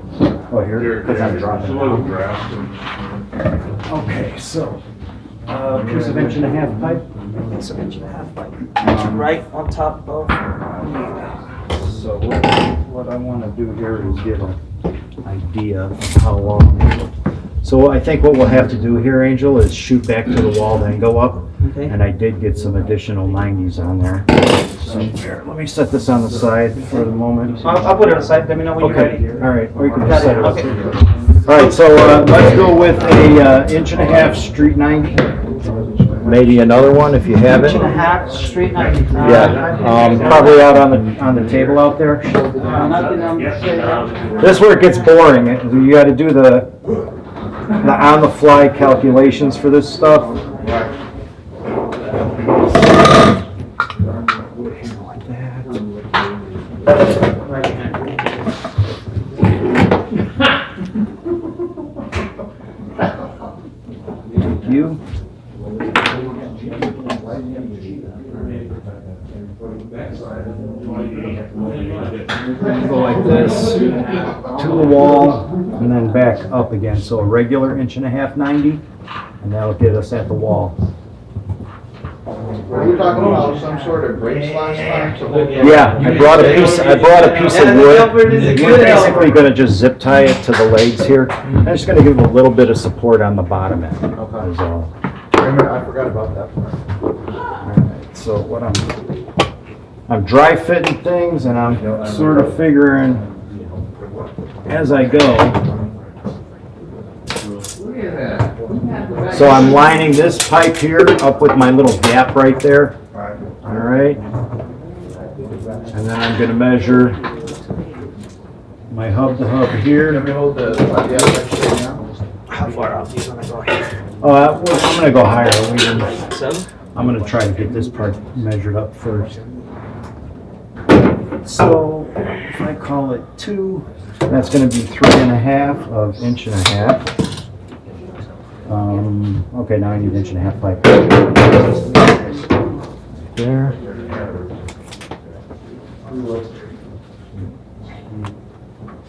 Oh, here, because I'm It's a dropping little down. drafty. Okay, so, piece of 1.5 pipe. It's an 1.5 pipe. Right on top of. So what I want to do here is give an idea of how long. So I think what we'll have to do here, Angel, is shoot back to the wall, then go up. Okay. And I did get some additional 90s on there. So here, let me set this on the side for the moment. I'll put it aside. Let me know when you're Okay, ready. all right, or you can just set it up. Okay. All right, so let's go with a 1.5 street 90. Maybe another one if you have it. 1.5 street 90. Yeah, probably out on the table out there. Nothing on the side. This is where it gets boring. You got to do the on-the-fly calculations for this stuff. Thank you. Go like this, to the wall, and then back up again. So a regular 1.5 90, and that'll get us at the wall. Were you talking about some sort of brace last time to hold? Yeah, I brought a piece of wood. We're basically gonna just zip tie it to the legs here. I'm just gonna give it a little bit of support on the bottom end. Okay. Is all. I forgot about that part. Alright, so what I'm dry fitting things, and I'm sort of figuring as I go. So I'm lining this pipe here up with my little gap right there. Alright. And then I'm gonna measure my hub to hub here. Let me hold the other straight now. How far out do you wanna go here? I'm gonna go higher. So? I'm gonna try to get this part measured up first. So if I call it 2, that's gonna be 3.5 of 1.5 inch. Okay, now I need 1.5 inch pipe. There.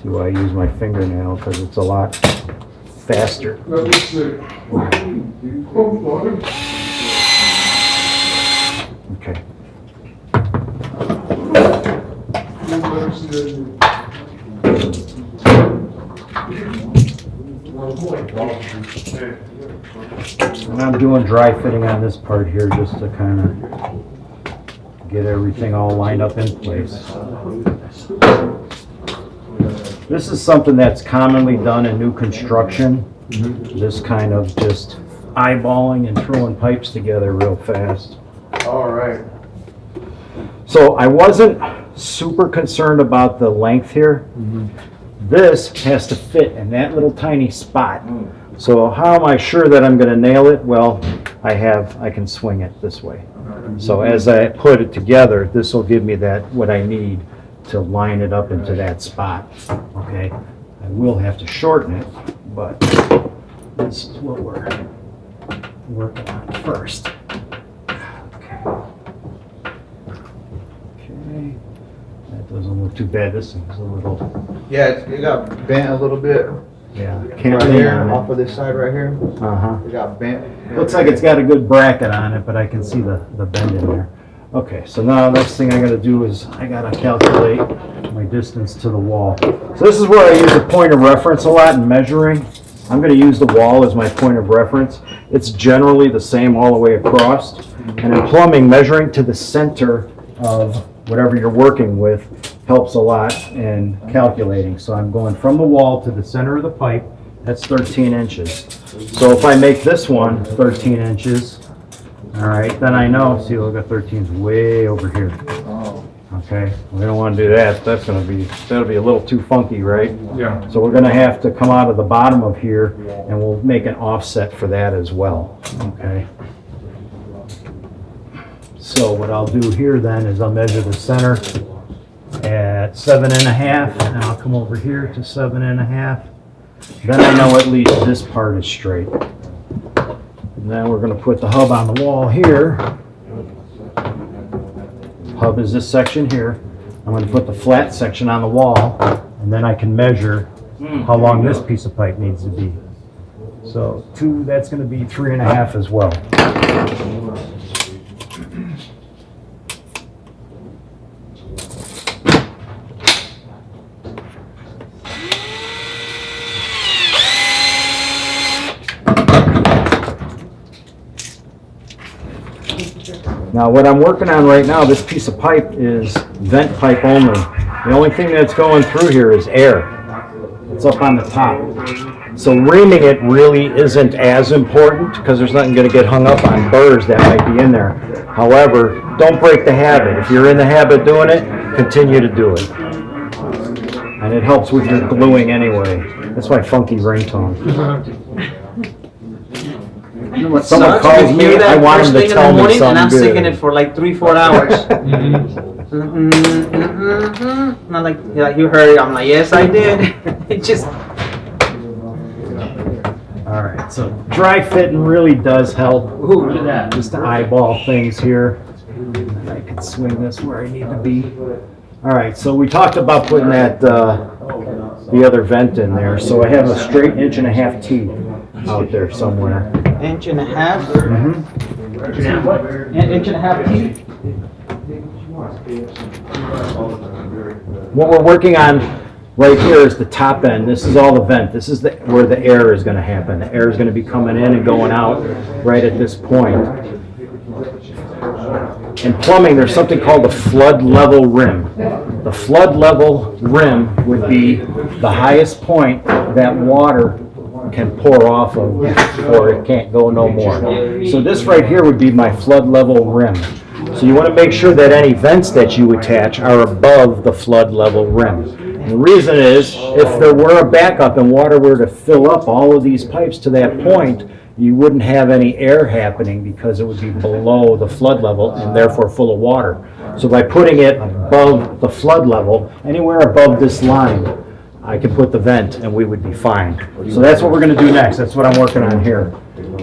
See why I use my fingernail, because it's a lot faster. Okay. And I'm doing dry fitting on this part here just to kind of get everything all lined up in place. This is something that's commonly done in new construction. This kind of just eyeballing and throwing pipes together real fast. All right. So I wasn't super concerned about the length here. This has to fit in that little tiny spot. So how am I sure that I'm gonna nail it? Well, I can swing it this way. So as I put it together, this will give me what I need to line it up into that spot, okay? I will have to shorten it, but this is what we're working on first. Okay. Okay, that doesn't look too bad. This thing's a little, Yeah, it got bent a little bit. yeah, can't Right lean here, on off of this side right here. it. Uh-huh. It got bent. Looks like it's got a good bracket on it, but I can see the bend in there. Okay, so now the next thing I gotta do is I gotta calculate my distance to the wall. So this is where I use a point of reference a lot in measuring. I'm gonna use the wall as my point of reference. It's generally the same all the way across. And in plumbing, measuring to the center of whatever you're working with helps a lot in calculating. So I'm going from the wall to the center of the pipe. That's 13 inches. So if I make this one 13 inches, all right, then I know, see, look at 13's way over here. Okay, we don't want to do that. That'll be a little too funky, right? Yeah. So we're gonna have to come out of the bottom of here and we'll make an offset for that as well, okay? So what I'll do here then is I'll measure the center at 7.5 and I'll come over here to 7.5. Then I know at least this part is straight. And then we're gonna put the hub on the wall here. Hub is this section here. I'm gonna put the flat section on the wall, and then I can measure how long this piece of pipe needs to be. So 2, that's gonna be 3.5 as well. Now what I'm working on right now, this piece of pipe is vent pipe only. The only thing that's going through here is air. It's up on the top. So reaming it really isn't as important because there's nothing going to get hung up on burrs that might be in there. However, don't break the habit. If you're in the habit of doing it, continue to do it. And it helps with your gluing anyway. That's my funky ringtone. Someone calls me, I want them to tell me And I'm something singing good. it for like 3-4 hours. Not like you heard. I'm like, yes, I did. It just. All right, so dry fitting really does help. Ooh, look at that. Just to eyeball things here. And I can swing this where I need to be. All right, so we talked about putting that the other vent in there. So I have a straight 1.5 inch T out there somewhere. inch and a half, Mm-hmm. What? inch and a half T. What we're working on right here is the top end. This is all the vent. This is where the air is going to happen. The air is going to be coming in and going out right at this point. In plumbing, there's something called the flood level rim. The flood level rim would be the highest point that water can pour off of, or it can't go no more. So this right here would be my flood level rim. So you want to make sure that any vents that you attach are above the flood level rim. And the reason is, if there were a backup and water were to fill up all of these pipes to that point, you wouldn't have any air happening because it would be below the flood level and therefore full of water. So by putting it above the flood level, anywhere above this line, I could put the vent and we would be fine. So that's what we're going to do next. That's what I'm working on here.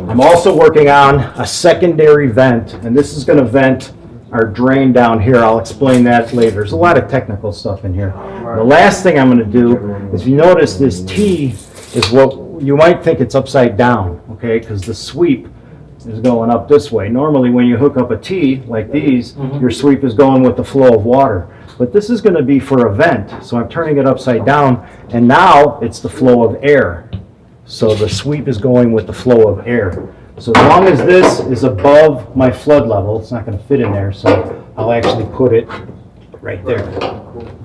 I'm also working on a secondary vent, and this is going to vent our drain down here. I'll explain that later. There's a lot of technical stuff in here. The last thing I'm going to do is, you notice this T is what you might think it's upside down, okay, because the sweep is going up this way. Normally when you hook up a T like these, your sweep is going with the flow of water. But this is going to be for a vent, so I'm turning it upside down, and now it's the flow of air. So the sweep is going with the flow of air. So as long as this is above my flood level, it's not going to fit in there, so I'll actually put it right there.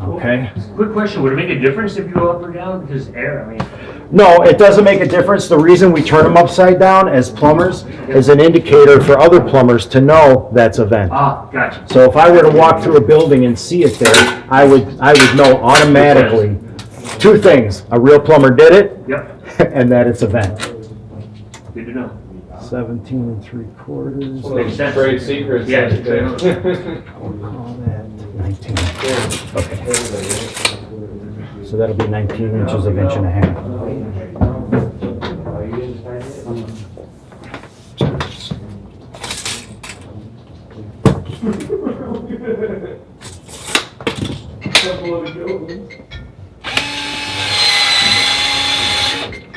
Okay? Quick question, would it make a difference if you go up or down? Because air, I mean. No, it doesn't make a difference. The reason we turn them upside down as plumbers is an indicator for other plumbers to know that's a vent. Ah, gotcha. So if I were to walk through a building and see it there, I would know automatically two things: a real plumber did it, Yep, and that it's a vent. good to know. 17 3/4. Makes sense. Trade secrets. Yeah. We'll call that 19. Okay. So that'll be 19 inches of inch and a half.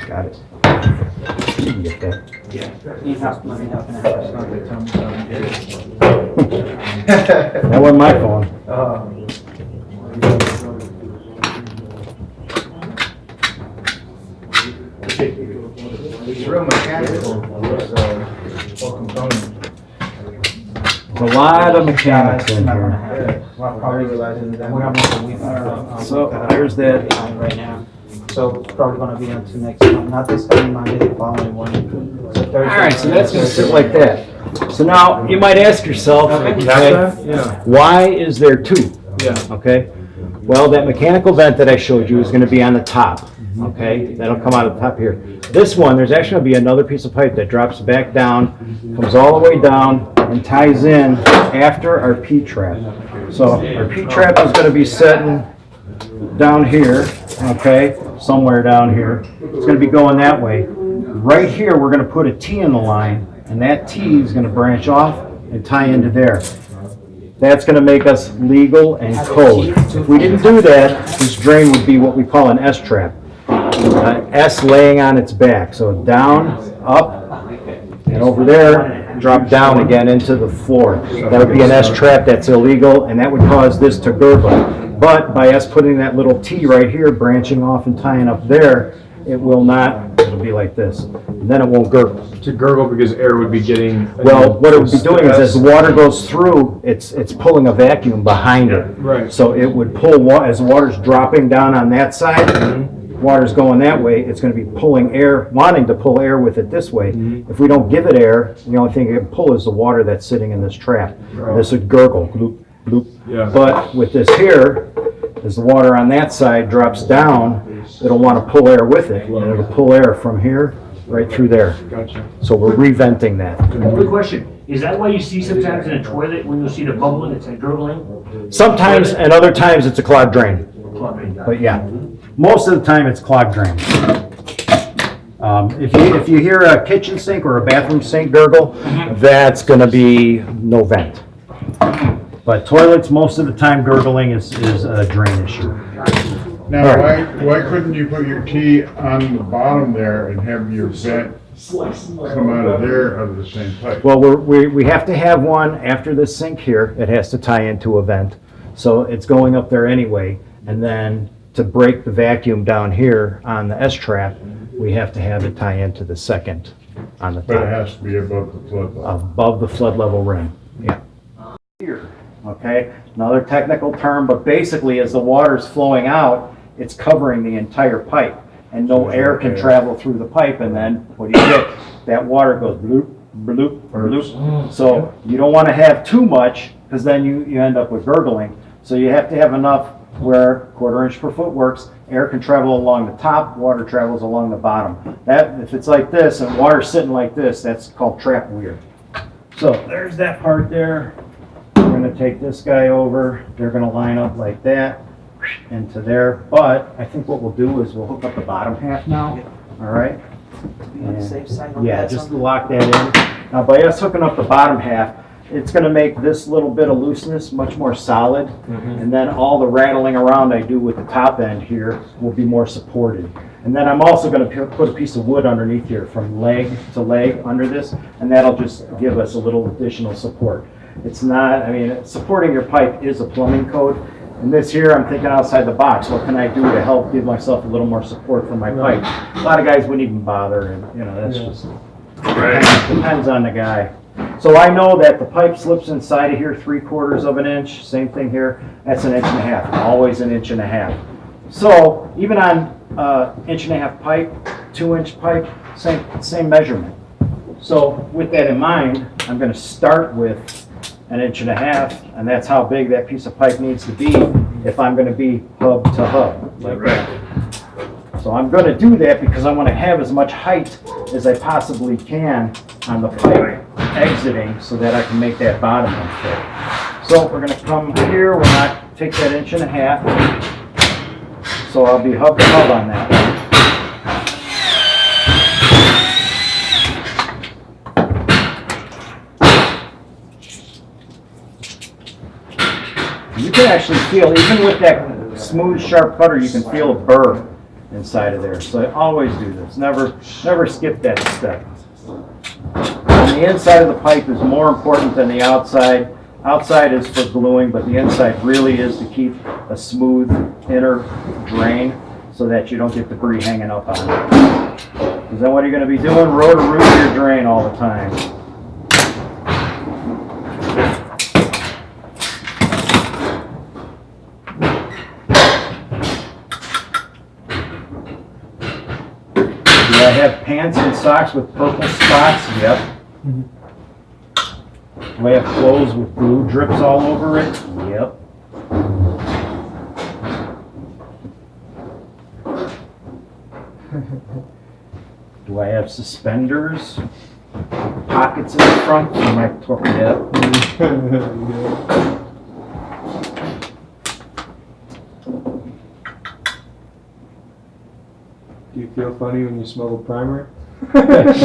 Got it. You can get that. That wasn't my phone. It's real mechanical. There's a lot of mechanics in here. Probably realizing that we have more than So there's that. right now. So it's probably gonna be until next month, not this coming Monday, the following one. So Thursday. All right, so that's gonna sit like that. So now, you might ask yourself, okay, why is there two? Yeah. Okay? Well, that mechanical vent that I showed you is gonna be on the top, okay? That'll come out of the top here. This one, there's actually gonna be another piece of pipe that drops back down, comes all the way down, and ties in after our P-trap. So our P-trap is gonna be sitting down here, okay, somewhere down here. It's gonna be going that way. Right here, we're gonna put a T in the line, and that T is gonna branch off and tie into there. That's gonna make us legal and code. If we didn't do that, this drain would be what we call an S-trap. S laying on its back, so down, up, and over there, drop down again into the floor. That would be an S-trap, that's illegal, and that would cause this to gurgle. But by us putting that little T right here, branching off and tying up there, it will not, it'll be like this. And then it won't gurgle. To gurgle because air would be getting. Well, what it would be doing is as the water goes through, it's pulling a vacuum behind it. Right. So it would pull, as the water's dropping down on that side, water's going that way, it's gonna be pulling air, wanting to pull air with it this way. If we don't give it air, the only thing it can pull is the water that's sitting in this trap. This would gurgle, gloop, gloop. Yeah. But with this here, as the water on that side drops down, it'll wanna pull air with it, and it'll pull air from here right through there. Gotcha. So we're reventing that. Quick question, is that why you see sometimes in a toilet, when you see the bubbling, it's like gurgling? Sometimes, and other times, it's a clogged drain. Plumbing. But yeah, most of the time, it's clogged drain. If you hear a kitchen sink or a bathroom sink gurgle, that's gonna be no vent. But toilets, most of the time, gurgling is a drain issue. Now, why couldn't you put your T on the bottom there and have your vent come out of there out of the same pipe. Well, we have to have one after the sink here. It has to tie into a vent. So it's going up there anyway. And then to break the vacuum down here on the S-trap, we have to have it tie into the second on the But it top, has to be above the flood level. above the flood level rim. Yeah. Here, okay? Another technical term, but basically as the water's flowing out, it's covering the entire pipe. And no air can travel through the pipe, and then what do you get? That water goes bloop, bloop, bloop. So you don't want to have too much, because then you end up with gurgling. So you have to have enough where 1/4 inch per foot works. Air can travel along the top, water travels along the bottom. That, if it's like this and water's sitting like this, that's called trap weir. So there's that part there. We're gonna take this guy over. They're gonna line up like that into there. But I think what we'll do is we'll hook up the bottom half now. All right? Be on the safe side on Yeah, that just one. lock that in. Now by us hooking up the bottom half, it's gonna make this little bit of looseness much more solid. And then all the rattling around I do with the top end here will be more supported. And then I'm also gonna put a piece of wood underneath here from leg to leg under this, and that'll just give us a little additional support. It's not, I mean, supporting your pipe is a plumbing code. And this here, I'm thinking outside the box. What can I do to help give myself a little more support for my pipe? A lot of guys wouldn't even bother, and you know, that's just, depends on the guy. So I know that the pipe slips inside of here 3/4 of an inch, same thing here, that's 1.5 inches, always 1.5 inches. So even on 1.5 inch pipe, 2-inch pipe, same measurement. So with that in mind, I'm gonna start with 1.5 inches, and that's how big that piece of pipe needs to be if I'm gonna be hub to hub, like that. So I'm gonna do that because I wanna have as much height as I possibly can on the pipe exiting so that I can make that bottom one fit. So we're gonna come here, we'll not take that 1.5 inches. So I'll be hub to hub on that one. You can actually feel, even with that smooth, sharp cutter, you can feel a burr inside of there. So I always do this. Never skip that step. And the inside of the pipe is more important than the outside. Outside is for gluing, but the inside really is to keep a smooth inner drain so that you don't get debris hanging up on it. Because then what are you going to be doing? Rotor-root your drain all the time. Do I have pants and socks with purple spots? Yep. Do I have clothes with glue drips all over it? Yep. Do I have suspenders? Pockets in the front for my torpedo? Do you feel funny when you smell the primer? There's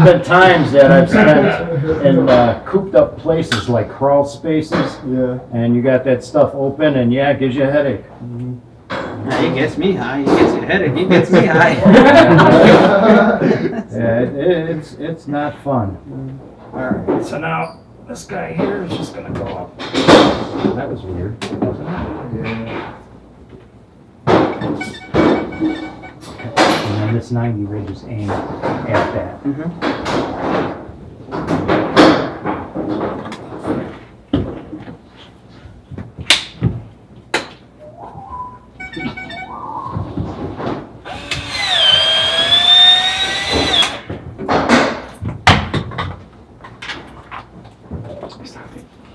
been times that I've spent in cooped up places like crawl spaces, Yeah. and you got that stuff open, and yeah, it gives you a headache. He gets me high, he gets a headache, he gets me high. Yeah, it's not fun. All right, so now this guy here is just gonna go up. That was weird, wasn't it? Yeah. And then this 90 rig is aimed at that.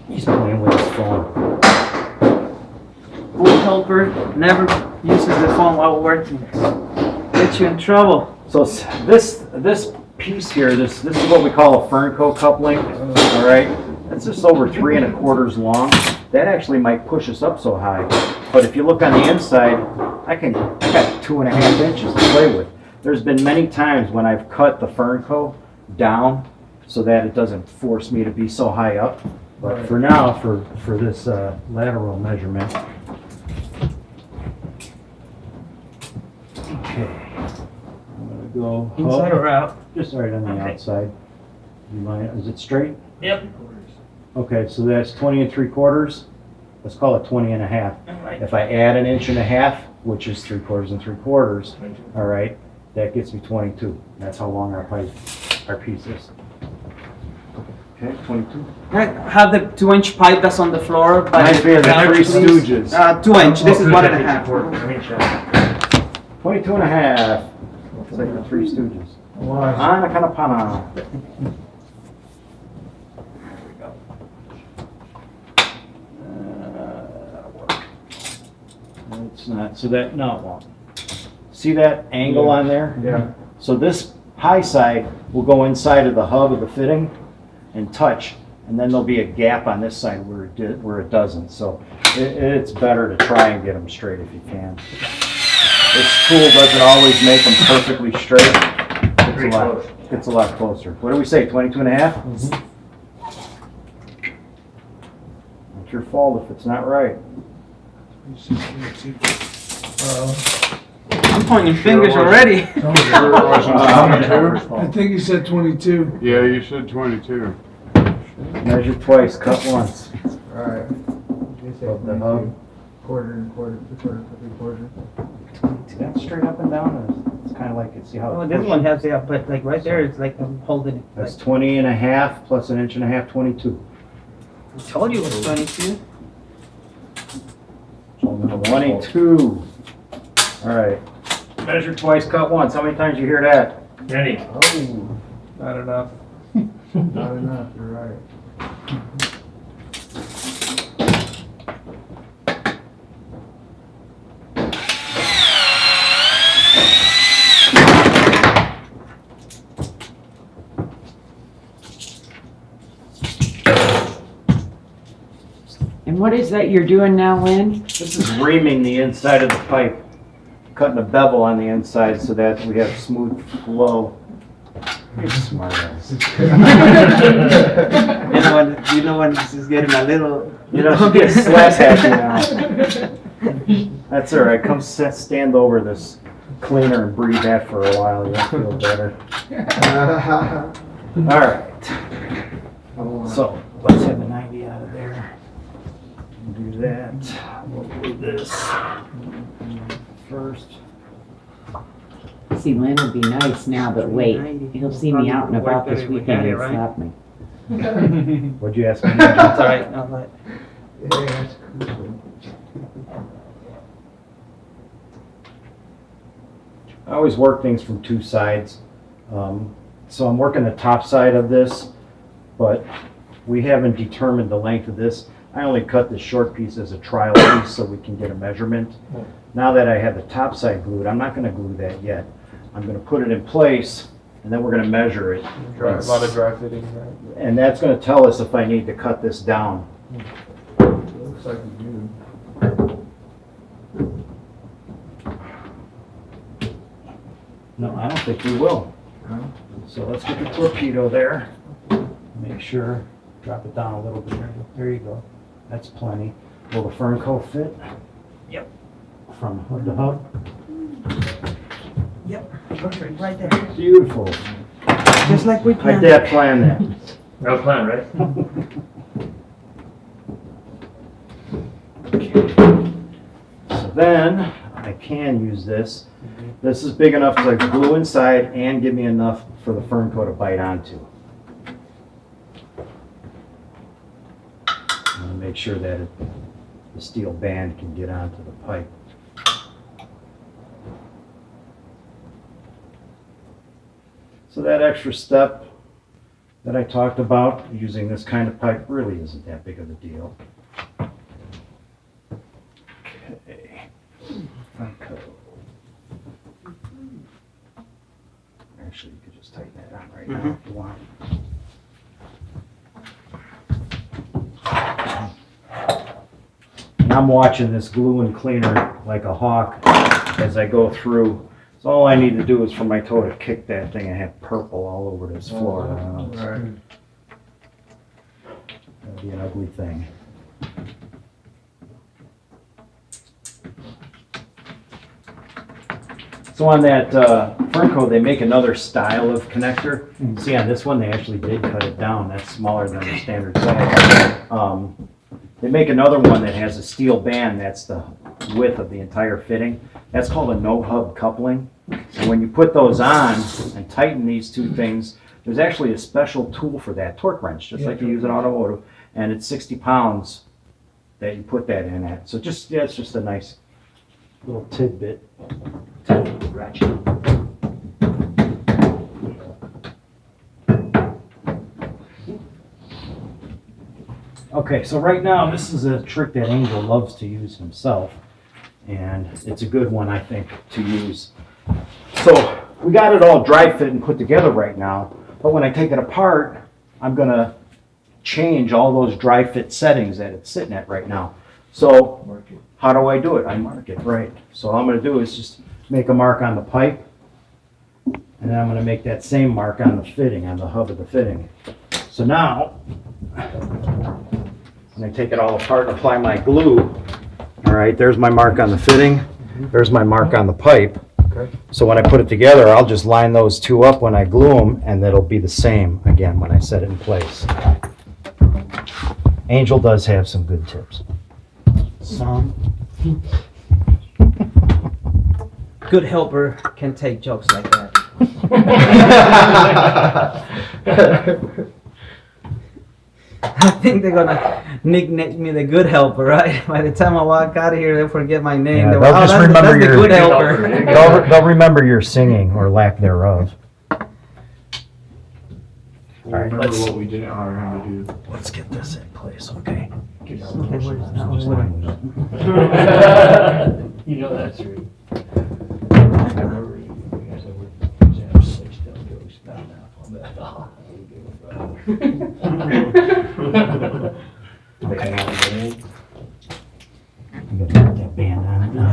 He's playing with his phone. Pool helper never uses the phone while working. Get you in trouble. So this piece here, this is what we call a Fernco coupling, all right? It's just over 3 1/4 long. That actually might push us up so high. But if you look on the inside, I got 2.5 inches to play with. There's been many times when I've cut the Fernco down so that it doesn't force me to be so high up. But for now, for this lateral measurement, okay, I'm gonna go. Inside or out? Just right on the Okay. outside. You mind, is it straight? Yep. Okay, so that's 20 3/4. Let's call it 20 1/2. Alright. If I add an 1 1/2, which is 3/4 3/4, all right, that gets me 22. That's how long our pipe, our piece is. Okay, 22. Right, have the 2-inch pipe that's on the floor. By Reminds me of the couch, Three please. Stooges. 2-inch, this is 1.5. 22 1/2. It's like the Three Stooges. Ana Kanapana. It's not, so that, no, it won't. See that angle on there? Yeah. So this high side will go inside of the hub of the fitting and touch, and then there'll be a gap on this side where it doesn't. So it's better to try and get them straight if you can. This tool doesn't always make them perfectly straight. It's a lot closer. What do we say, 22 1/2? It's your fault if it's not right. I'm pointing fingers already. I think he said 22. Yeah, you said 22. Measure twice, cut once. Alright. Of the hub. Quarter and quarter, quarter, 3/4. See that straight up and down? It's kind of like, see how. Oh, it this pushes? one has, yeah, but like right there, it's like I'm holding it. That's Like, 20 1/2 plus an 1 1/2, 22. I told you it was 22. 22. All right. Measure twice, cut once. How many times you hear that? Ready? Oh, Not enough. not enough, you're right. And what is that you're doing now, Lynn? This is reaming the inside of the pipe, cutting a bevel on the inside so that we have smooth flow. You're smart ass. You know when this is getting a little. You know, she gets slap happy now. That's all right. Come stand over this cleaner and breathe that for a while. You'll feel better. All right. So let's have the 90 out of there. Do that. We'll do this first. See, Lynn would be nice now, but wait, he'll see me out and about this weekend and slap me. What'd you ask me? That's alright. No, but Yeah, that's crucial. I always work things from two sides. So I'm working the top side of this, but we haven't determined the length of this. I only cut this short piece as a trial piece so we can get a measurement. Now that I have the top side glued, I'm not gonna glue that yet. I'm gonna put it in place and then we're gonna measure it. A lot of dry fitting, right? And that's gonna tell us if I need to cut this down. Looks like you No, I don't think we will. do. So let's get the torpedo there. Make sure, drop it down a little bit. There you go. That's plenty. Will the fern coat fit? Yep. From hood to hub? Yep, perfect, right there. Beautiful. Just like we My planned. dad planned that. That was fun, right? So then, I can use this. This is big enough to glue inside and give me enough for the fern coat to bite onto. I'm gonna make sure that the steel band can get onto the pipe. So that extra step that I talked about, using this kind of pipe, really isn't that big of a deal. Okay. Fern coat. Actually, you could just tighten that on right now if you want. And I'm watching this glue and cleaner like a hawk as I go through. So all I need to do is for my toe to kick that thing and have purple all over this floor. Right. That'd be an ugly thing. So on that Trinco, they make another style of connector. See, on this one, they actually did cut it down. That's smaller than the standard size. They make another one that has a steel band. That's the width of the entire fitting. That's called a no-hub coupling. And when you put those on and tighten these two things, there's actually a special tool for that, torque wrench, just like you use in automotive. And it's 60 pounds that you put that in at. So just, yeah, it's just a nice little tidbit to ratchet. Okay, so right now, this is a trick that Angel loves to use himself, and it's a good one, I think, to use. So we got it all dry fit and put together right now, but when I take it apart, I'm gonna change all those dry fit settings that it's sitting at right now. So how do I do it? I mark it, right. So all I'm gonna do is just make a mark on the pipe, and then I'm gonna make that same mark on the fitting, on the hub of the fitting. So now, when I take it all apart and apply my glue, all right, there's my mark on the fitting, there's my mark on the pipe. So when I put it together, I'll just line those two up when I glue them, and it'll be the same again when I set it in place. Angel does have some good tips. Some. Good helper can take jokes like that. I think they're gonna nickname me the good helper, right? By the time I walk out of here, they'll forget my name. Yeah, They'll, they'll just remember that's the your- good helper. They'll remember your singing or lack thereof. We'll right, remember let's- what we didn't hire him to do. Let's get this in place, okay? You know that's right. I remember you guys were 6 jokes down now. Okay. You gotta put that band on it now.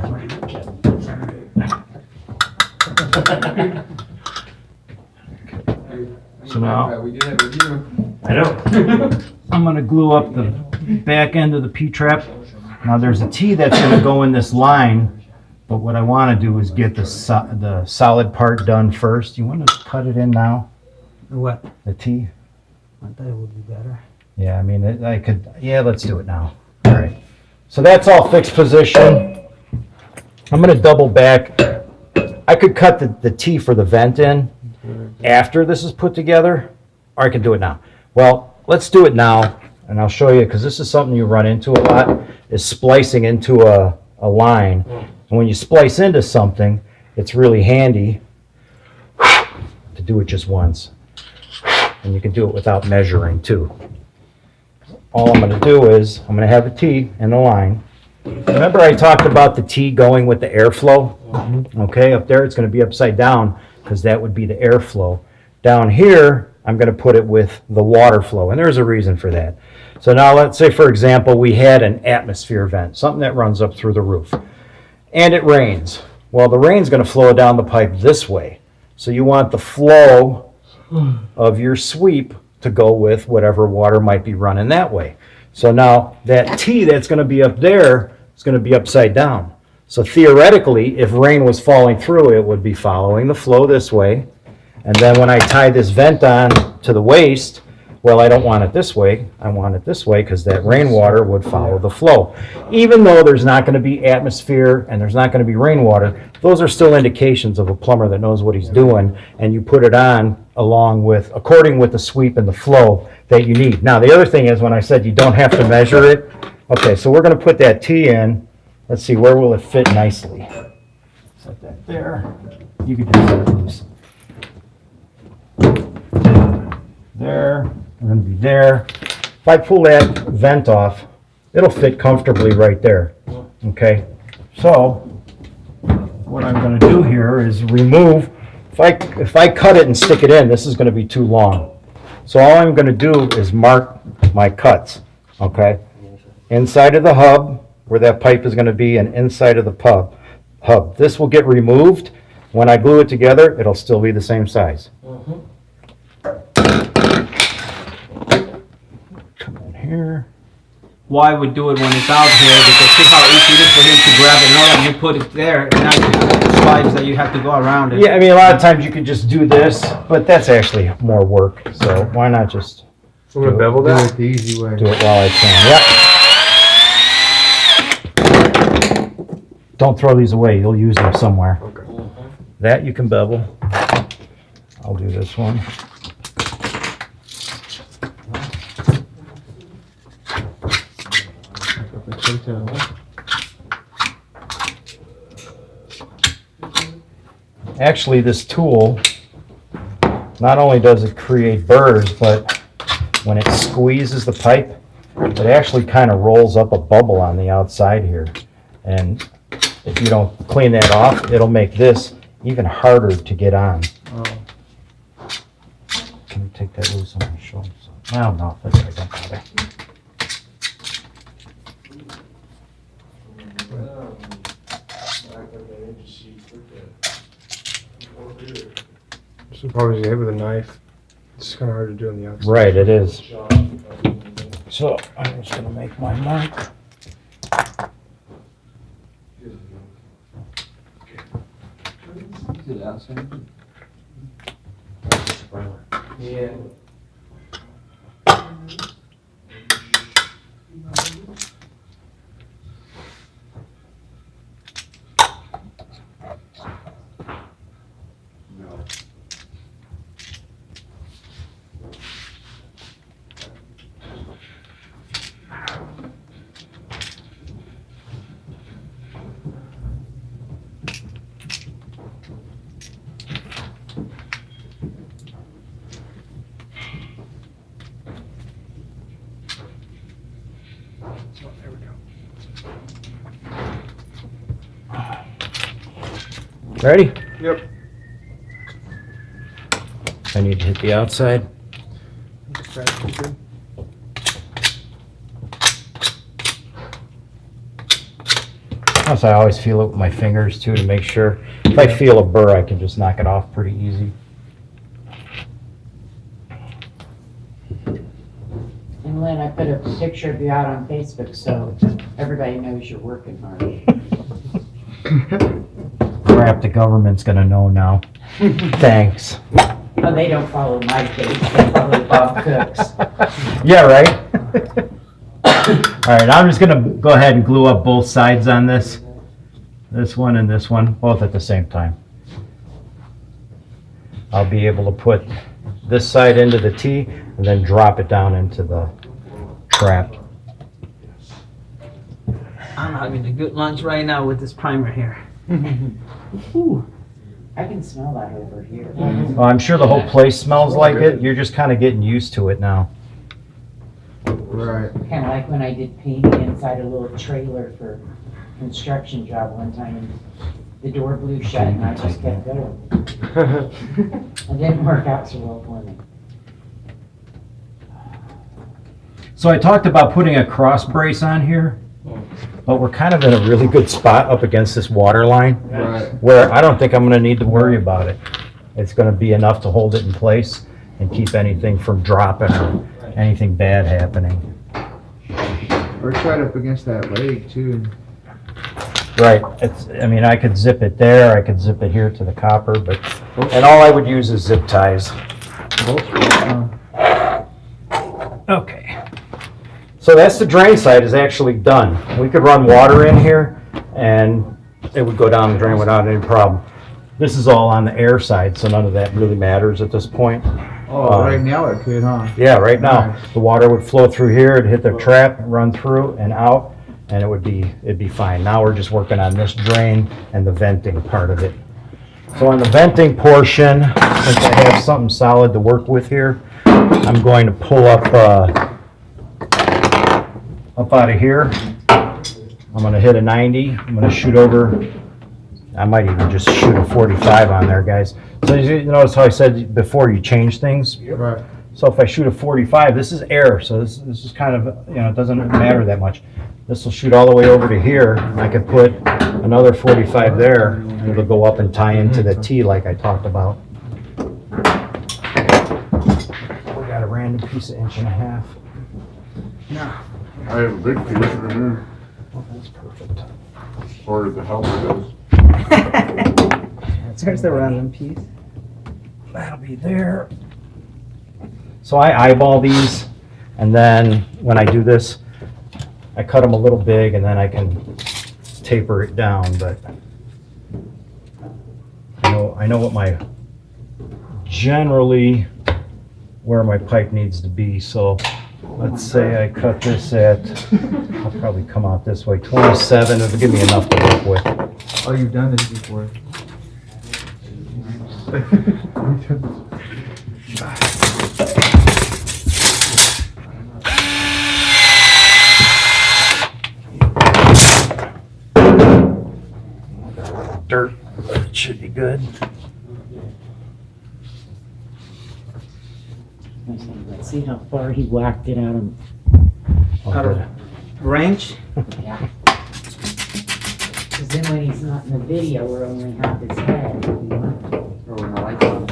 So now, We did it with you. I know. I'm gonna glue up the back end of the P-trap. Now there's a T that's gonna go in this line, but what I wanna do is get the solid part done first. You wanna cut it in now, What? the T? I thought it would be better. Yeah, I mean, I could, yeah, let's do it now. All right. So that's all fixed position. I'm gonna double back. I could cut the T for the vent in after this is put together, or I can do it now. Well, let's do it now, and I'll show you, because this is something you run into a lot, is splicing into a line. And when you splice into something, it's really handy to do it just once. And you can do it without measuring too. All I'm gonna do is, I'm gonna have a T in the line. Remember I talked about the T going with the airflow? Okay, up there it's gonna be upside down, because that would be the airflow. Down here, I'm gonna put it with the water flow, and there's a reason for that. So now let's say, for example, we had an atmosphere vent, something that runs up through the roof, and it rains. Well, the rain's gonna flow down the pipe this way. So you want the flow of your sweep to go with whatever water might be running that way. So now that T that's going to be up there is going to be upside down. So theoretically, if rain was falling through, it would be following the flow this way. And then when I tie this vent on to the waste, well, I don't want it this way. I want it this way because that rainwater would follow the flow. Even though there's not going to be atmosphere and there's not going to be rainwater, those are still indications of a plumber that knows what he's doing, and you put it on along with, according with the sweep and the flow that you need. Now, the other thing is when I said you don't have to measure it, okay, so we're going to put that T in. Let's see, where will it fit nicely? Set that there. You can just let it loose. There. We're going to be there. If I pull that vent off, it'll fit comfortably right there. Okay? So, what I'm going to do here is remove, if I cut it and stick it in, this is going to be too long. So all I'm going to do is mark my cuts. Okay? Inside of the hub, where that pipe is going to be, and inside of the hub. This will get removed. When I glue it together, it'll still be the same size. Come in here. why we do it when it's out here, because see how easy it is for him to grab it, and you put it there, and now you have the spikes that you have to go around it. Yeah, I mean, a lot of times you could just do this, but that's actually more work, so why not just I'm gonna bevel Do that. it the easy way. do it while I can, yep. Don't throw these away, you'll use them somewhere. Okay. That you can bevel. I'll do this one. Actually, this tool, not only does it create burrs, but when it squeezes the pipe, it actually kind of rolls up a bubble on the outside here. And if you don't clean that off, it'll make this even harder to get on. Can you take that loose? I'm gonna show them some. Oh, no, that's right, don't bother. So probably hit with a knife. It's kind of hard to do on the outside. Right, it is. So I'm just gonna make my mark. Yeah. There we go. Ready? Yep. I need to hit the outside. Plus, I always feel it with my fingers too to make sure. If I feel a burr, I can just knock it off pretty easy. And Lynn, I put a picture of you out on Facebook, so everybody knows you're working hard. Crap, the government's gonna know now. Thanks. Oh, they don't follow my page, they follow Bob Cook's. Yeah, right? All right, I'm just gonna go ahead and glue up both sides on this. This one and this one, both at the same time. I'll be able to put this side into the T and then drop it down into the trap. I'm having a good lunch right now with this primer here. Ooh, I can smell that over here. Well, I'm sure the whole place smells like it. You're just kind of getting used to it now. Right. Kind of like when I did painting inside a little trailer for a construction job one time, and the door blew shut and I just kept going. It didn't work out so well for me. So I talked about putting a cross brace on here, but we're kind of in a really good spot up against this water line Right. where I don't think I'm gonna need to worry about it. It's gonna be enough to hold it in place and keep anything from dropping or anything bad happening. Or it's right up against that leg too. Right, I mean, I could zip it there, I could zip it here to the copper, but, and all I would use is zip ties. Okay. So that's the drain side is actually done. We could run water in here and it would go down the drain without any problem. This is all on the air side, so none of that really matters at this point. Oh, right now it could, huh? Yeah, right now, Nice. the water would flow through here, it'd hit the trap, run through and out, and it'd be fine. Now we're just working on this drain and the venting part of it. So on the venting portion, since I have something solid to work with here, I'm going to pull up out of here. I'm gonna hit a 90, I'm gonna shoot over, I might even just shoot a 45 on there, guys. So you notice how I said before you change things? Right. So if I shoot a 45, this is air, so this is kind of, it doesn't matter that much. This will shoot all the way over to here, and I could put another 45 there, and it'll go up and tie into the T like I talked about. We got a random piece of 1.5 inches. I have a big piece right here, Oh, that's perfect. or the helper does. There's the random piece. That'll be there. So I eyeball these, and then when I do this, I cut them a little big, and then I can taper it down, but I know what my, generally where my pipe needs to be, so let's say I cut this at, I'll probably come out this way, 27, it'll give me enough to work with. Oh, you've done this before. Dirt, it should be good. Let's see how far he whacked it out of, Out of range. yeah. Because then when he's not in the video, we're only half his head. Or when the lights on.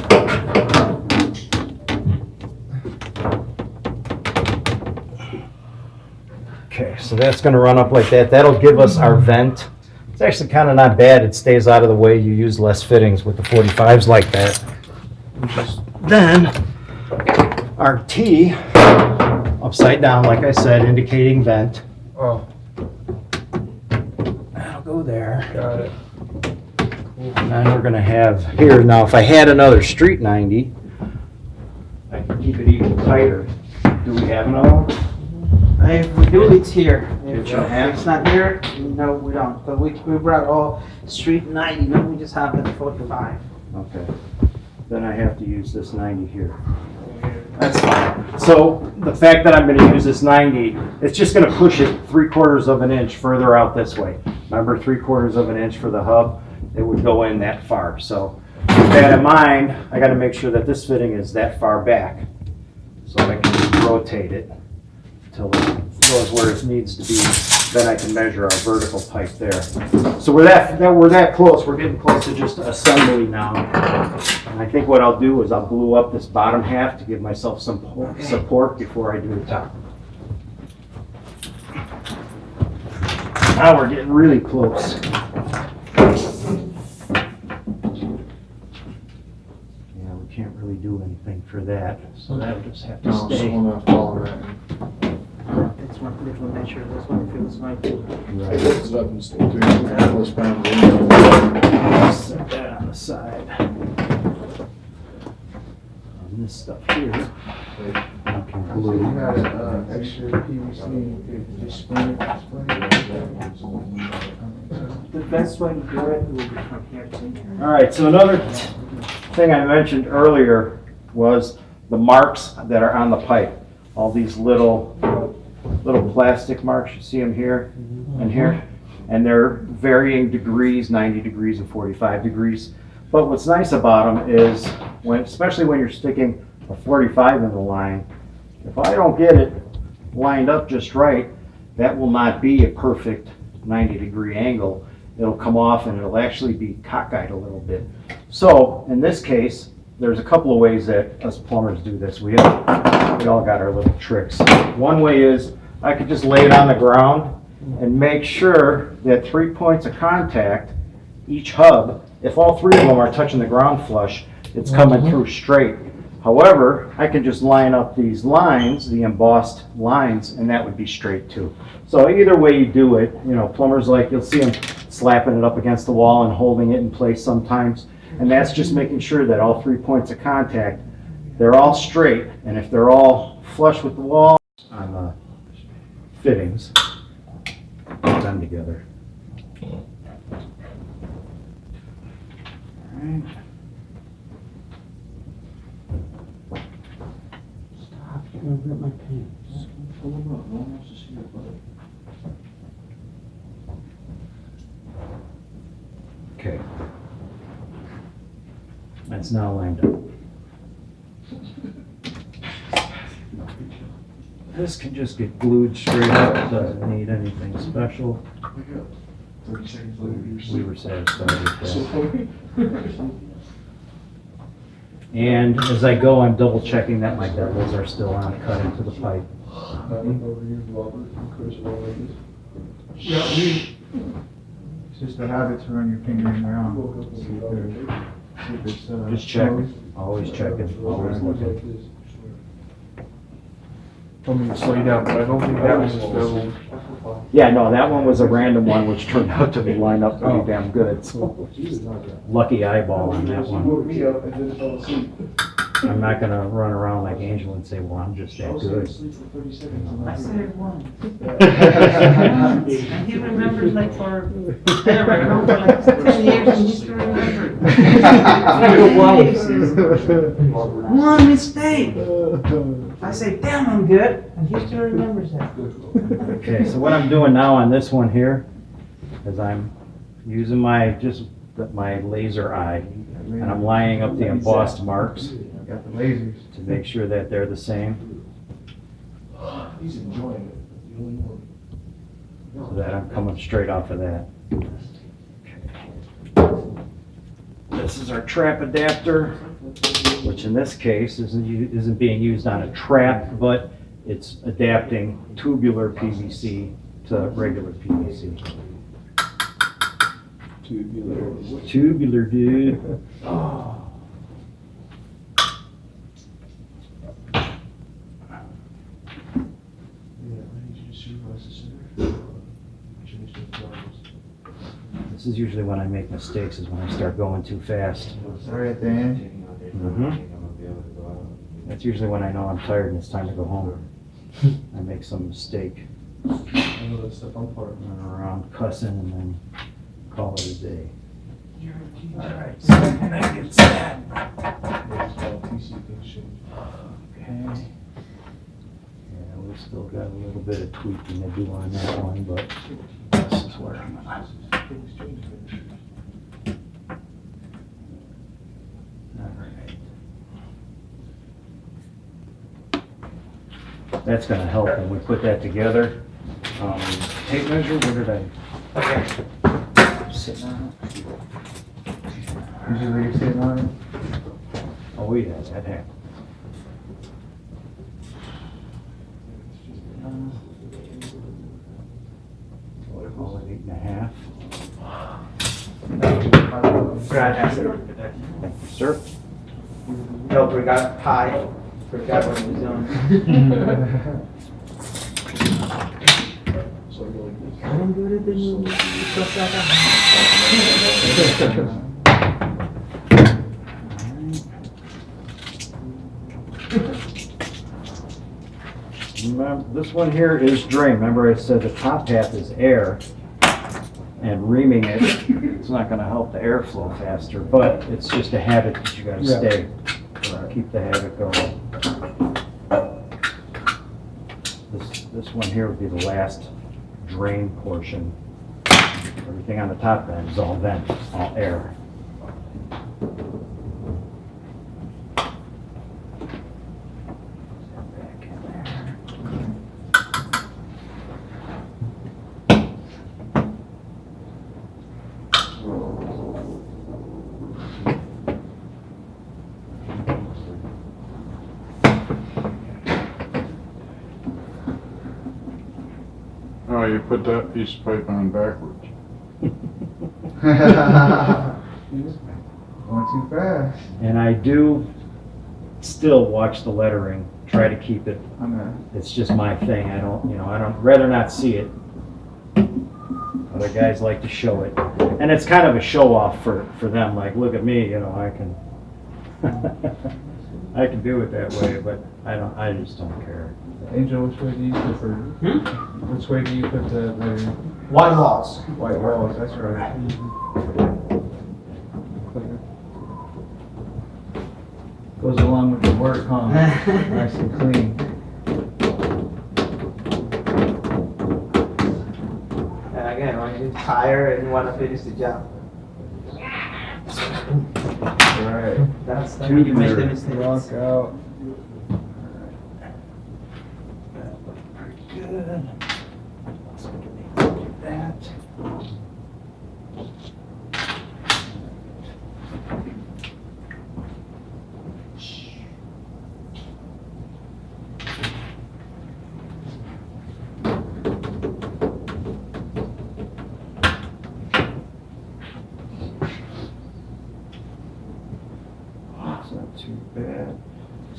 Okay, so that's gonna run up like that. That'll give us our vent. It's actually kind of not bad. It stays out of the way. You use less fittings with the 45s like that. Then, our T, upside down, like I said, indicating vent. Oh, That'll go there. got it. And then we're gonna have here, now if I had another street 90, I can keep it even tighter. Do we have another one? If we do, it's here. If It's your hand? it's not here, no, we don't. But we brought all street 90, now we just have the 45. Okay. Then I have to use this 90 here. That's fine. So the fact that I'm gonna use this 90, it's just gonna push it 3/4 of an inch further out this way. Remember, 3/4 of an inch for the hub? It would go in that far. So with that in mind, I gotta make sure that this fitting is that far back. So I can just rotate it until it goes where it needs to be. Then I can measure our vertical pipe there. So we're that close. We're getting close to just assembly now. And I think what I'll do is I'll glue up this bottom half to give myself some support before I do the top. Now we're getting really close. Yeah, we can't really do anything for that, so that'll just have to No, so stay. we're not following that. It's one little measure, this one feels like. It Right. lifts it up and still do it. Let's find it. Set that on the side. And this stuff here, I can So glue. you had an extra PVC, just spring it. The best way to do it will be from here to here. All right, so another thing I mentioned earlier was the marks that are on the pipe. All these little plastic marks, you see them here and here. And they're varying degrees, 90 degrees and 45 degrees. But what's nice about them is, especially when you're sticking a 45 in the line, if I don't get it lined up just right, that will not be a perfect 90-degree angle. It'll come off and it'll actually be cockeyed a little bit. So in this case, there's a couple of ways that us plumbers do this. We all got our little tricks. One way is I could just lay it on the ground and make sure that 3 points of contact, each hub, if all 3 of them are touching the ground flush, it's coming through straight. However, I can just line up these lines, the embossed lines, and that would be straight too. So either way you do it, plumbers you'll see them slapping it up against the wall and holding it in place sometimes. And that's just making sure that all 3 points of contact, they're all straight. And if they're all flush with the wall on the fittings, put them together. All right. Stop, you're gonna rip my pants. Okay. That's now lined up. This can just get glued straight up, doesn't need anything special. 30 seconds later, We were satisfied with that. And as I go, I'm double checking that my devils are still on cut into the pipe. Yeah, It's just a habit to run your finger around. See if it's, Just check, always checking, always looking. Told me to slow you down, but I don't think that was just double. Yeah, no, that one was a random one, which turned out to be lined up pretty damn good. So lucky eyeball on that one. Me up and then fell asleep. I'm not gonna run around like Angel and say, well, I'm just that good. I said it once. And he remembers like for, I don't know, for like 10 years, and he still remembers. One mistake. I say, damn, I'm good, and he still remembers that. Okay, so what I'm doing now on this one here is I'm using my laser eye, and I'm lining up the embossed marks got the lasers. to make sure that they're the same, He's enjoying it. The only one. so that I'm coming straight off of that. This is our trap adapter, which in this case isn't being used on a trap, but it's adapting tubular PVC to regular PVC. Tubular, dude. Oh. This is usually when I make mistakes, is when I start going too fast. Sorry at the end. That's usually when I know I'm tired and it's time to go home. I make some mistake, I know that stuff I'm part of. run around cussing and then call it a day. Alright, so that gets that. Okay. Yeah, we still got a little bit of tweaking to do on that one, but this is where I'm at. Alright. That's gonna help when we put that together. Tape measure, where did I? Sitting on it? Usually you're sitting on it. Oh, yeah, that happened. Call it 8.5. Brad has it. Thank you, sir. No, forgot pie. Forgot what he was doing. I'm good at the news. Remember, this one here is drain. Remember I said the top half is air, and reaming it, it's not gonna help the airflow faster, but it's just a habit that you gotta stay. Keep the habit going. This one here would be the last drain portion. Everything on the top end is all vent, all air. Back in there. Oh, you put that piece of pipe on backwards. Going too fast. And I do still watch the lettering, try to keep it, it's just my thing, I don't, rather not see it. Other guys like to show it, and it's kind of a show off for them, like, look at me, I can, I can do it that way, but I just don't care. Angel, which way do you prefer? Which way do you put the lettering? White walls. White walls, that's right. Goes along with the work, huh? Nice and clean. And again, when you're tired and you want to finish the job. Right. That's when you make the mistakes. Rock out. Pretty good. So do that.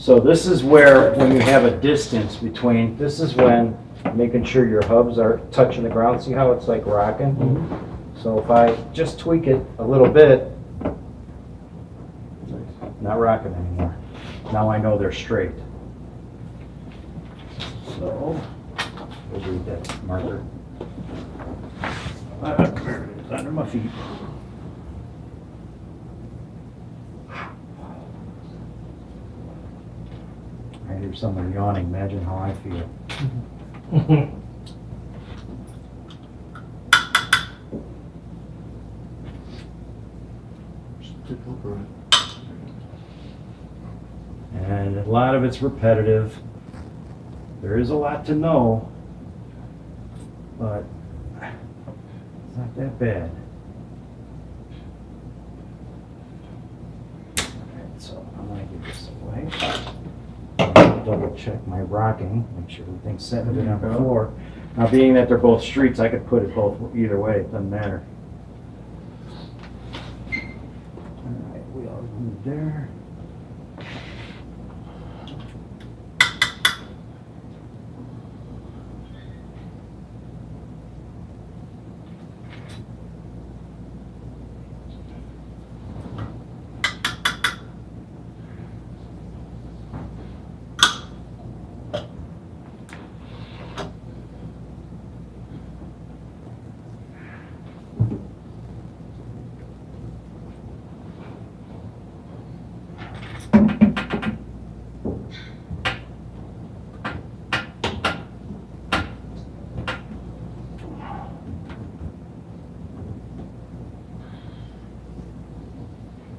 So this is where, when you have a distance between, this is when making sure your hubs are touching the ground. See how it's like rocking? So if I just tweak it a little bit, not rocking anymore. Now I know they're straight. So, we'll do that marker. There it is, under my feet. I hear someone yawning, imagine how I feel. And a lot of it's repetitive. There is a lot to know, but it's not that bad. Alright, so I'm gonna give this away. Double check my rocking, make sure everything's set on the floor. Now, being that they're both streets, I could put it both either way, it doesn't matter. Alright, we all move there.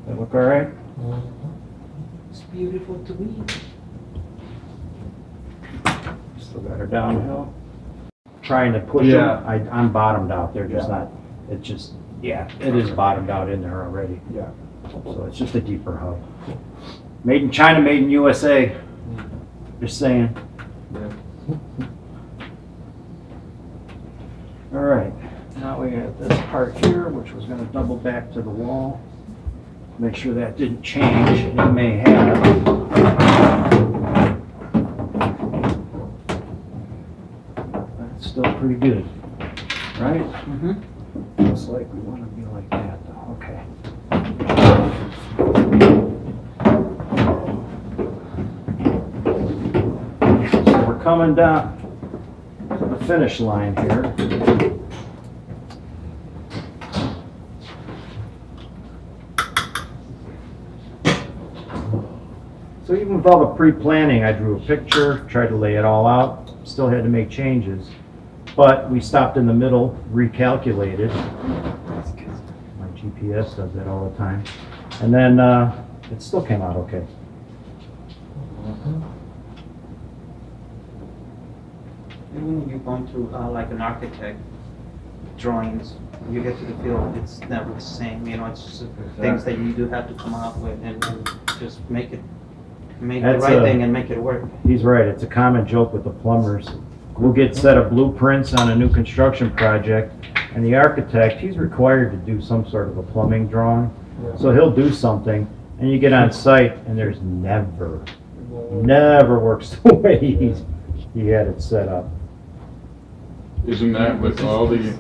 That look all right? It's beautiful to read. Still got her downhill. Trying to push Yeah. them, I'm bottomed out, they're just Yeah. not, it just, yeah, it is bottomed out in there already. Yeah. So it's just a deeper hub. Made in China, made in USA. Just saying. All right, now we have this part here, which was gonna double back to the wall. Make sure that didn't change, it may have. That's still pretty good, right? Looks like we wanna be like that, though, okay. So we're coming down to the finish line here. So even with all the pre-planning, I drew a picture, tried to lay it all out, still had to make changes. But we stopped in the middle, recalculated. My GPS does that all the time. And then it still came out okay. Even when you're going through like an architect drawings, you get to the field, it's never the same, you know, it's just things that you do have to come up with and just make the That's right a- thing and make it work. He's right, it's a common joke with the plumbers. We'll get set of blueprints on a new construction project, and the architect, he's required to do some sort of a plumbing drawing. So he'll do something, and you get on site, and there's never works the way he had it set up. Isn't that with all the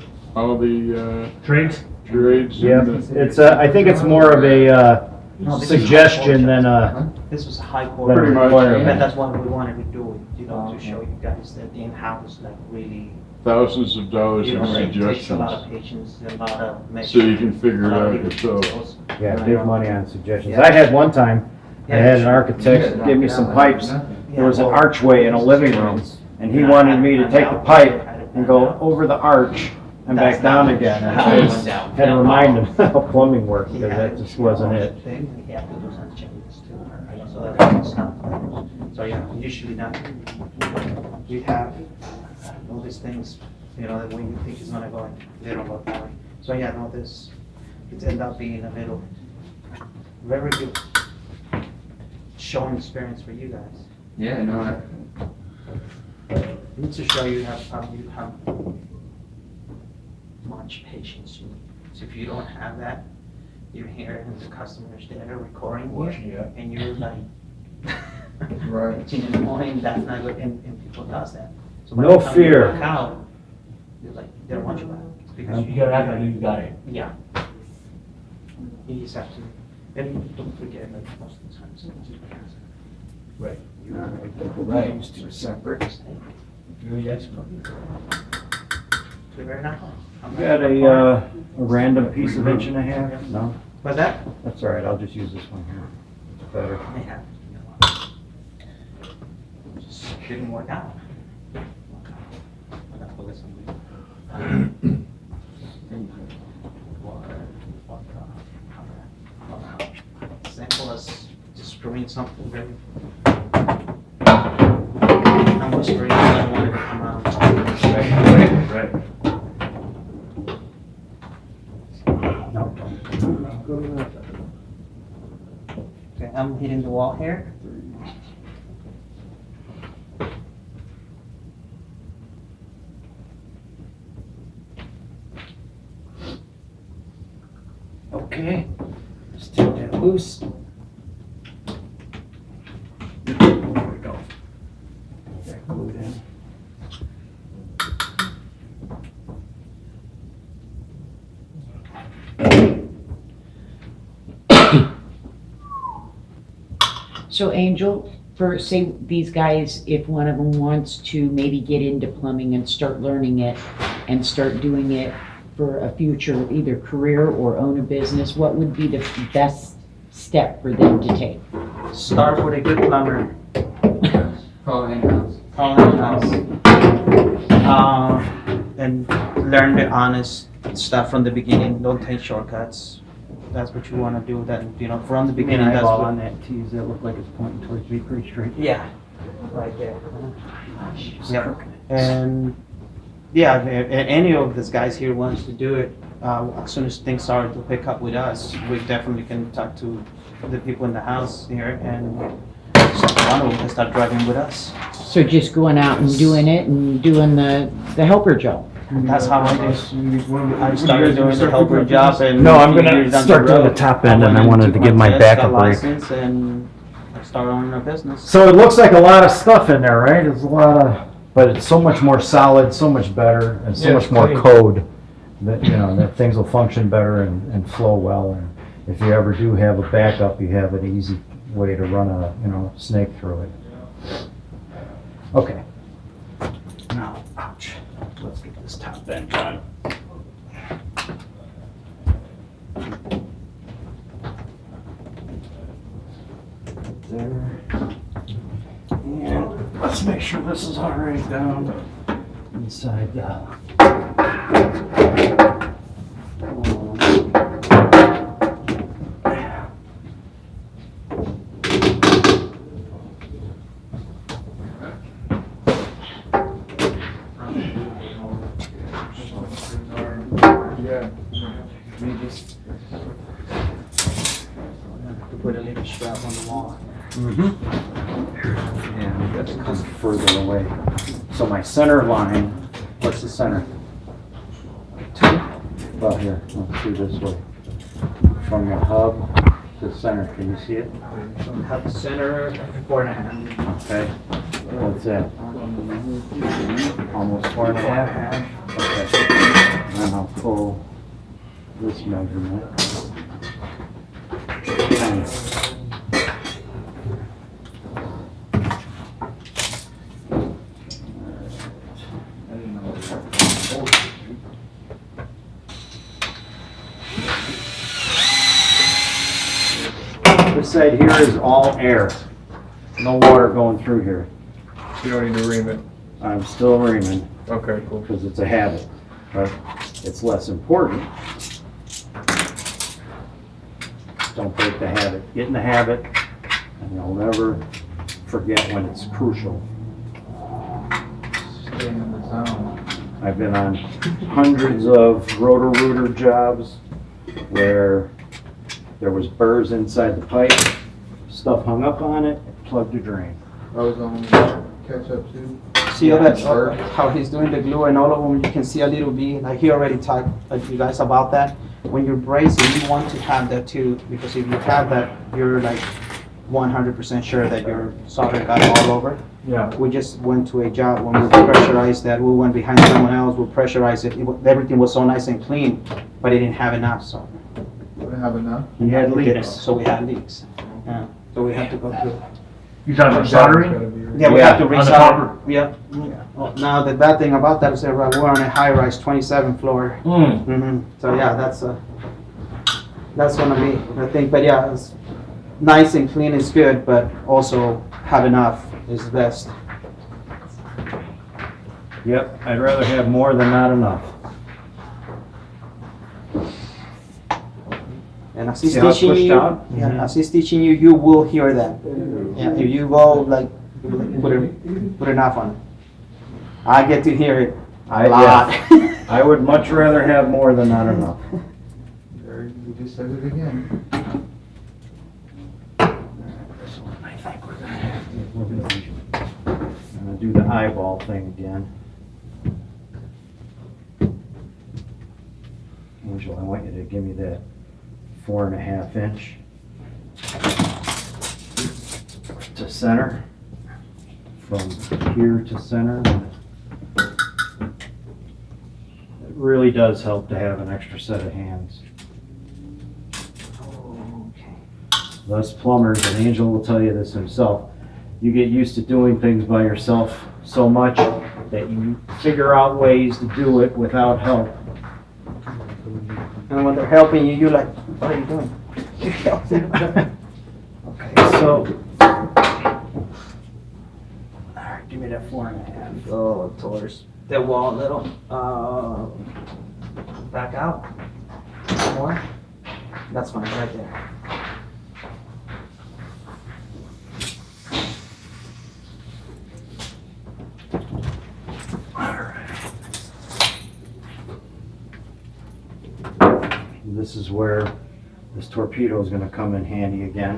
Trades? trades? Yeah, it's, I think it's more of a No, this is suggestion than a, This was a high than a quality. Pretty much, requirement. And that's what we wanted to do, you know, to show you guys that the in-house, like really, Thousands of dollars you in know, it takes a lot suggestions, of patience, a lot of so you can figure it a lot of out different yourself. skills. Yeah, big money on suggestions. Yeah. I had one time, I Yeah, had an sure. architect give me some pipes. There was an Yeah. archway in a living room, and he wanted me to take the pipe and go over the arch and back down again. And I just had to remind him how plumbing worked, because that just wasn't it. Thing, we have to do some changes too, so that it doesn't stop. So yeah, usually not, we have all these things, you know, that when you think it's gonna go, they don't go that way. So yeah, no, this, it ended up being in the middle. Very good showing experience for you guys. Yeah, no, Need to show you how much patience you need. So if you don't have that, you're here and the customer's there recording you, and you're like, Right. In the morning, that's not good, and people does that. So by No the time you fear. work out, you're like, they don't want you back. Because You gotta act like you got it. yeah. You just have to, and don't forget, like, most of the times. Right. Right. These two are separate. Yes. They're very nice. You got a random piece of 1.5 inch? No? What's that? That's all right, I'll just use this one here. It's better. Yeah. Just didn't work out. I gotta put this on. Simple as just screwing something very. I'm whispering, I don't want it to come out. Right. No, don't. Okay, I'm hitting the wall here. Okay, just take that loose. There we go. Get that glued in. So Angel, for say these guys, if one of them wants to maybe get into plumbing and start learning it and start doing it for a future either career or own a business, what would be the best step for them to take? Start with a good plumber. Call in-house. Call in-house. And learn the honest stuff from the beginning. Don't take shortcuts. That's what you want to do. That from the beginning. That's Eyeball what, on that tease, that look like it's pointing towards me pretty straight. yeah, right there. Yeah. And yeah, if any of these guys here wants to do it, as soon as things start to pick up with us, we definitely can talk to the people in the house here, and one of them can start driving with us. So just going out and doing it and doing the helper job. That's how I do. I started doing the helper job, and No, I'm a few gonna years down start doing road, the top end, and I went wanted and to took give my test, back got a break. license, and I started owning a business. So it looks like a lot of stuff in there, right? There's a lot of, but it's so much more solid, so much better, and so Yeah, much it's more clean. code that, that things will function better and flow well. And if you ever do have a backup, you have an easy way to run a, snake through it. Okay. Now, ouch. Let's get this top end done. There. And let's make sure this is all right down inside the. Yeah. To put a little strap on the wall. Yeah, we got to come further away. So my center line, what's the center? 2? Well, here, let's do this way. From your hub to the center, can you see it? Have the center 4.5. Okay, what's that? Almost 4.5? Okay. And I'll pull this measurement. This side here is all air. No water going through here. You don't need to ream it. I'm still reaming Okay, cool. because it's a habit, but it's less important. Don't break the habit. Get in the habit and you'll never forget when it's crucial. Stay in the zone. I've been on hundreds of rotor-rooter jobs where there was burrs inside the pipe, stuff hung up on it, plugged a drain. I was on catch up too. See all that, how he's doing the glue and all of them, you can see a little bit, like he already talked to you guys about that. When you're bracing, you want to have that too, because if you have that, you're like 100% sure that your solder got all over. Yeah. We just went to a job when we pressurized that, we went behind someone else, we pressurized it, everything was so nice and clean, but it didn't have enough, so. We don't have enough. He had leaks. So we had leaks. Yeah, so we have to go through. You talking about soldering? Yeah, we have to On the resolder. copper? Yeah. Well, now, the bad thing about that is that we're on a high-rise 27th floor. So yeah, that's gonna be the thing, but yeah, it's nice and clean is good, but also have enough is best. Yep, I'd rather have more than not enough. And as he's See how it's teaching pushed you, out? yeah, as he's teaching you, you will hear that. Yeah, if you go like, put enough on it. I get to hear it a lot. I would much rather have more than not enough. There, you just said it again. I'm gonna do the eyeball thing again. Angel, I want you to give me that 4.5 inch to center, from here to center. It really does help to have an extra set of hands. Us plumbers, and Angel will tell you this himself, you get used to doing things by yourself so much that you figure out ways to do it without help. And when they're helping you, you're like, what are you doing? You help them. Okay, so, alright, give me that 4.5. Go towards the wall a little. Back out. More. That's fine, right there. This is where this torpedo is going to come in handy again.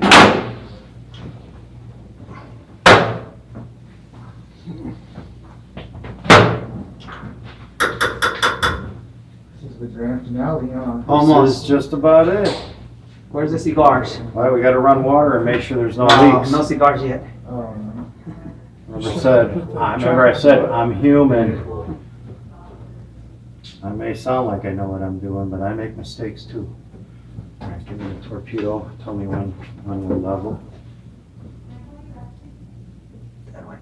This is the grand finale, huh? This Almost. is just about it. Where's the cigars? Why, we got to run water and make sure there's no leaks. No cigars yet. Oh, no. Remember I said, I'm human. I may sound like I know what I'm doing, but I make mistakes too. All right, give me the torpedo. Tell me when we're level. That way.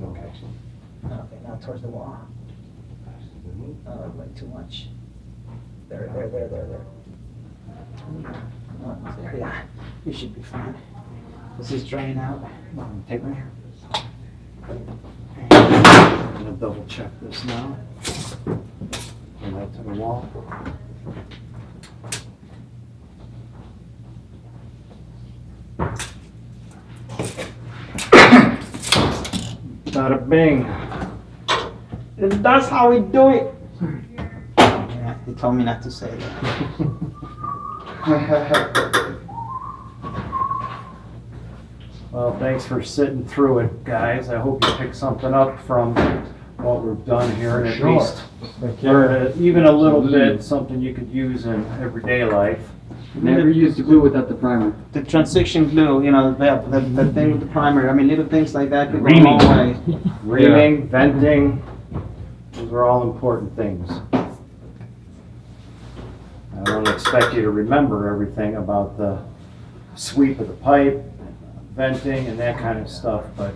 Okay. Okay, now towards the wall. Like too much. There. Oh, there, yeah. You should be fine. This is drain out. Take me here. I'm gonna double check this now. Bring that to the wall. Bada bing. And that's how we do it. Yeah, he told me not to say that. Well, thanks for sitting through it, guys. I hope you picked something up from what we've done here, and at least learn even a little bit, something you could use in everyday life. Never used glue without the primer. The transition glue, the thing with the primer, I mean, little things like that could go a long way. Reaming, venting, those are all important things. I don't expect you to remember everything about the sweep of the pipe, venting and that kind of stuff, but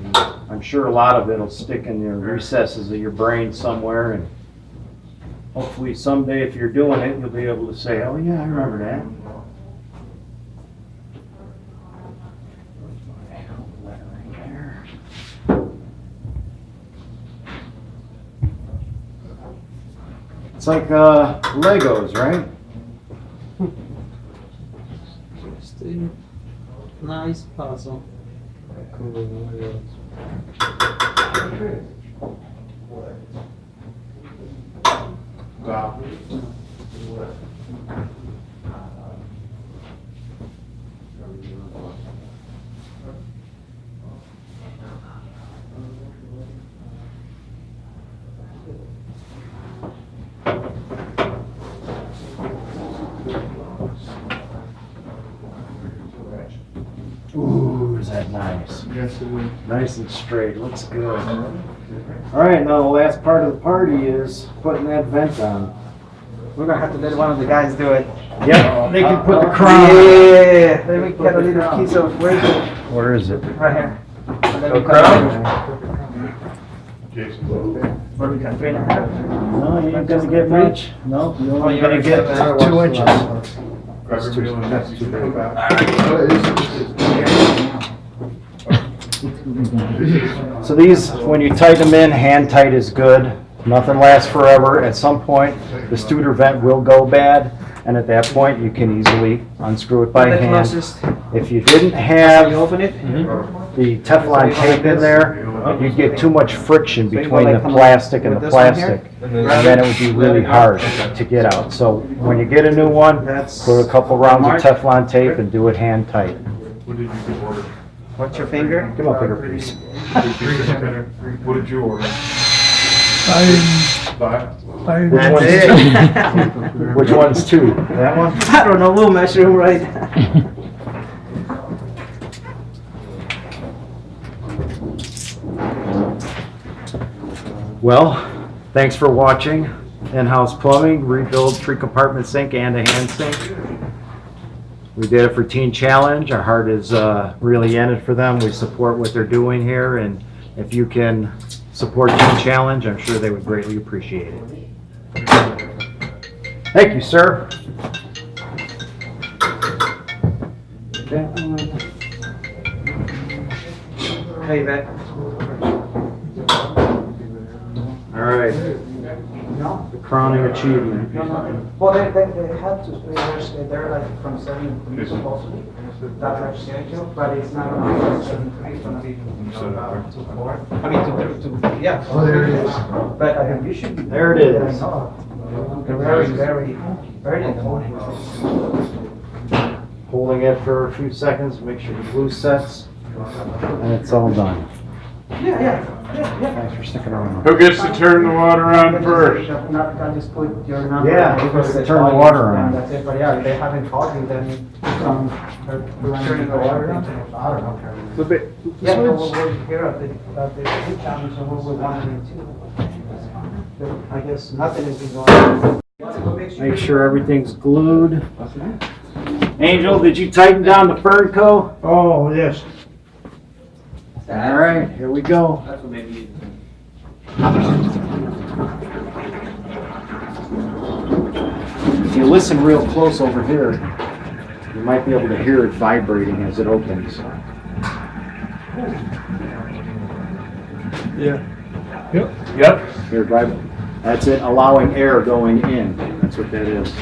I'm sure a lot of it will stick in the recesses of your brain somewhere, and hopefully someday if you're doing it, you'll be able to say, oh yeah, I remember that. It's like Legos, right? Just a nice puzzle. Wow. Nice. Yes, it would. Nice and straight, looks good. All right, now the last part of the party is putting that vent on. We're gonna have to let one of the guys do it. Yep, they can put the crown. Yeah, let me get a little piece of, where is it? Where is it? Right here. Let me What do we got, 3.5? No, you ain't gonna get much. No, you're Oh, only you gonna already get said that. 2 inches. That's too big. So these, when you tighten them in, hand tight is good. Nothing lasts forever. At some point, the Studer vent will go bad, and at that point, you can easily unscrew it by The hand. closest. If you didn't You have open it? the Teflon tape in there, you'd get too much friction So you go between like the come plastic and with the this one here? plastic, and then it would be really hard to get out. So when you get a new one, That's. put a couple rounds of Mark. Teflon tape and do it hand tight. What did you order? What's your finger? Give 'em a bigger piece. What did you order? I, 5? I. Which one's it. two? Which one's two? That one? I don't know, we'll measure them right. Well, thanks for watching. In-house plumbing, rebuild 3-compartment sink and a hand sink. We did it for Teen Challenge. Our heart is really in it for them. We support what they're doing here, and if you can support Teen Challenge, I'm sure they would greatly appreciate it. Thank you, sir. Hey, Vet. All right, the crowning achievement. Well, they had to, they're like from 7 to 3 supposedly. That's our schedule, but it's not gonna be 7 to 3, it's gonna be to 4. I mean, to, yeah. Oh, there it is. But I think you should be. There it is. They're very, very, very important. Holding it for a few seconds, make sure the glue sets, and it's all done. Yeah. Thanks for sticking around. Who gets to turn the water on first? Not just put your number. Yeah, and just say turn the call water you, on. and that's it, but yeah, if they haven't called you, then, we're turning the water on. I don't know. Yeah, no, we're here at the food challenge, so we're wondering too. I guess nothing is going on. Make sure everything's glued. Angel, did you tighten down the fern coat? Oh, yes. All right, here we go. That's what made me. If you listen real close over here, you might be able to hear it vibrating as it opens. Yeah. Yep. Yep. Here, vibrate. That's it, allowing air going in. That's what that is.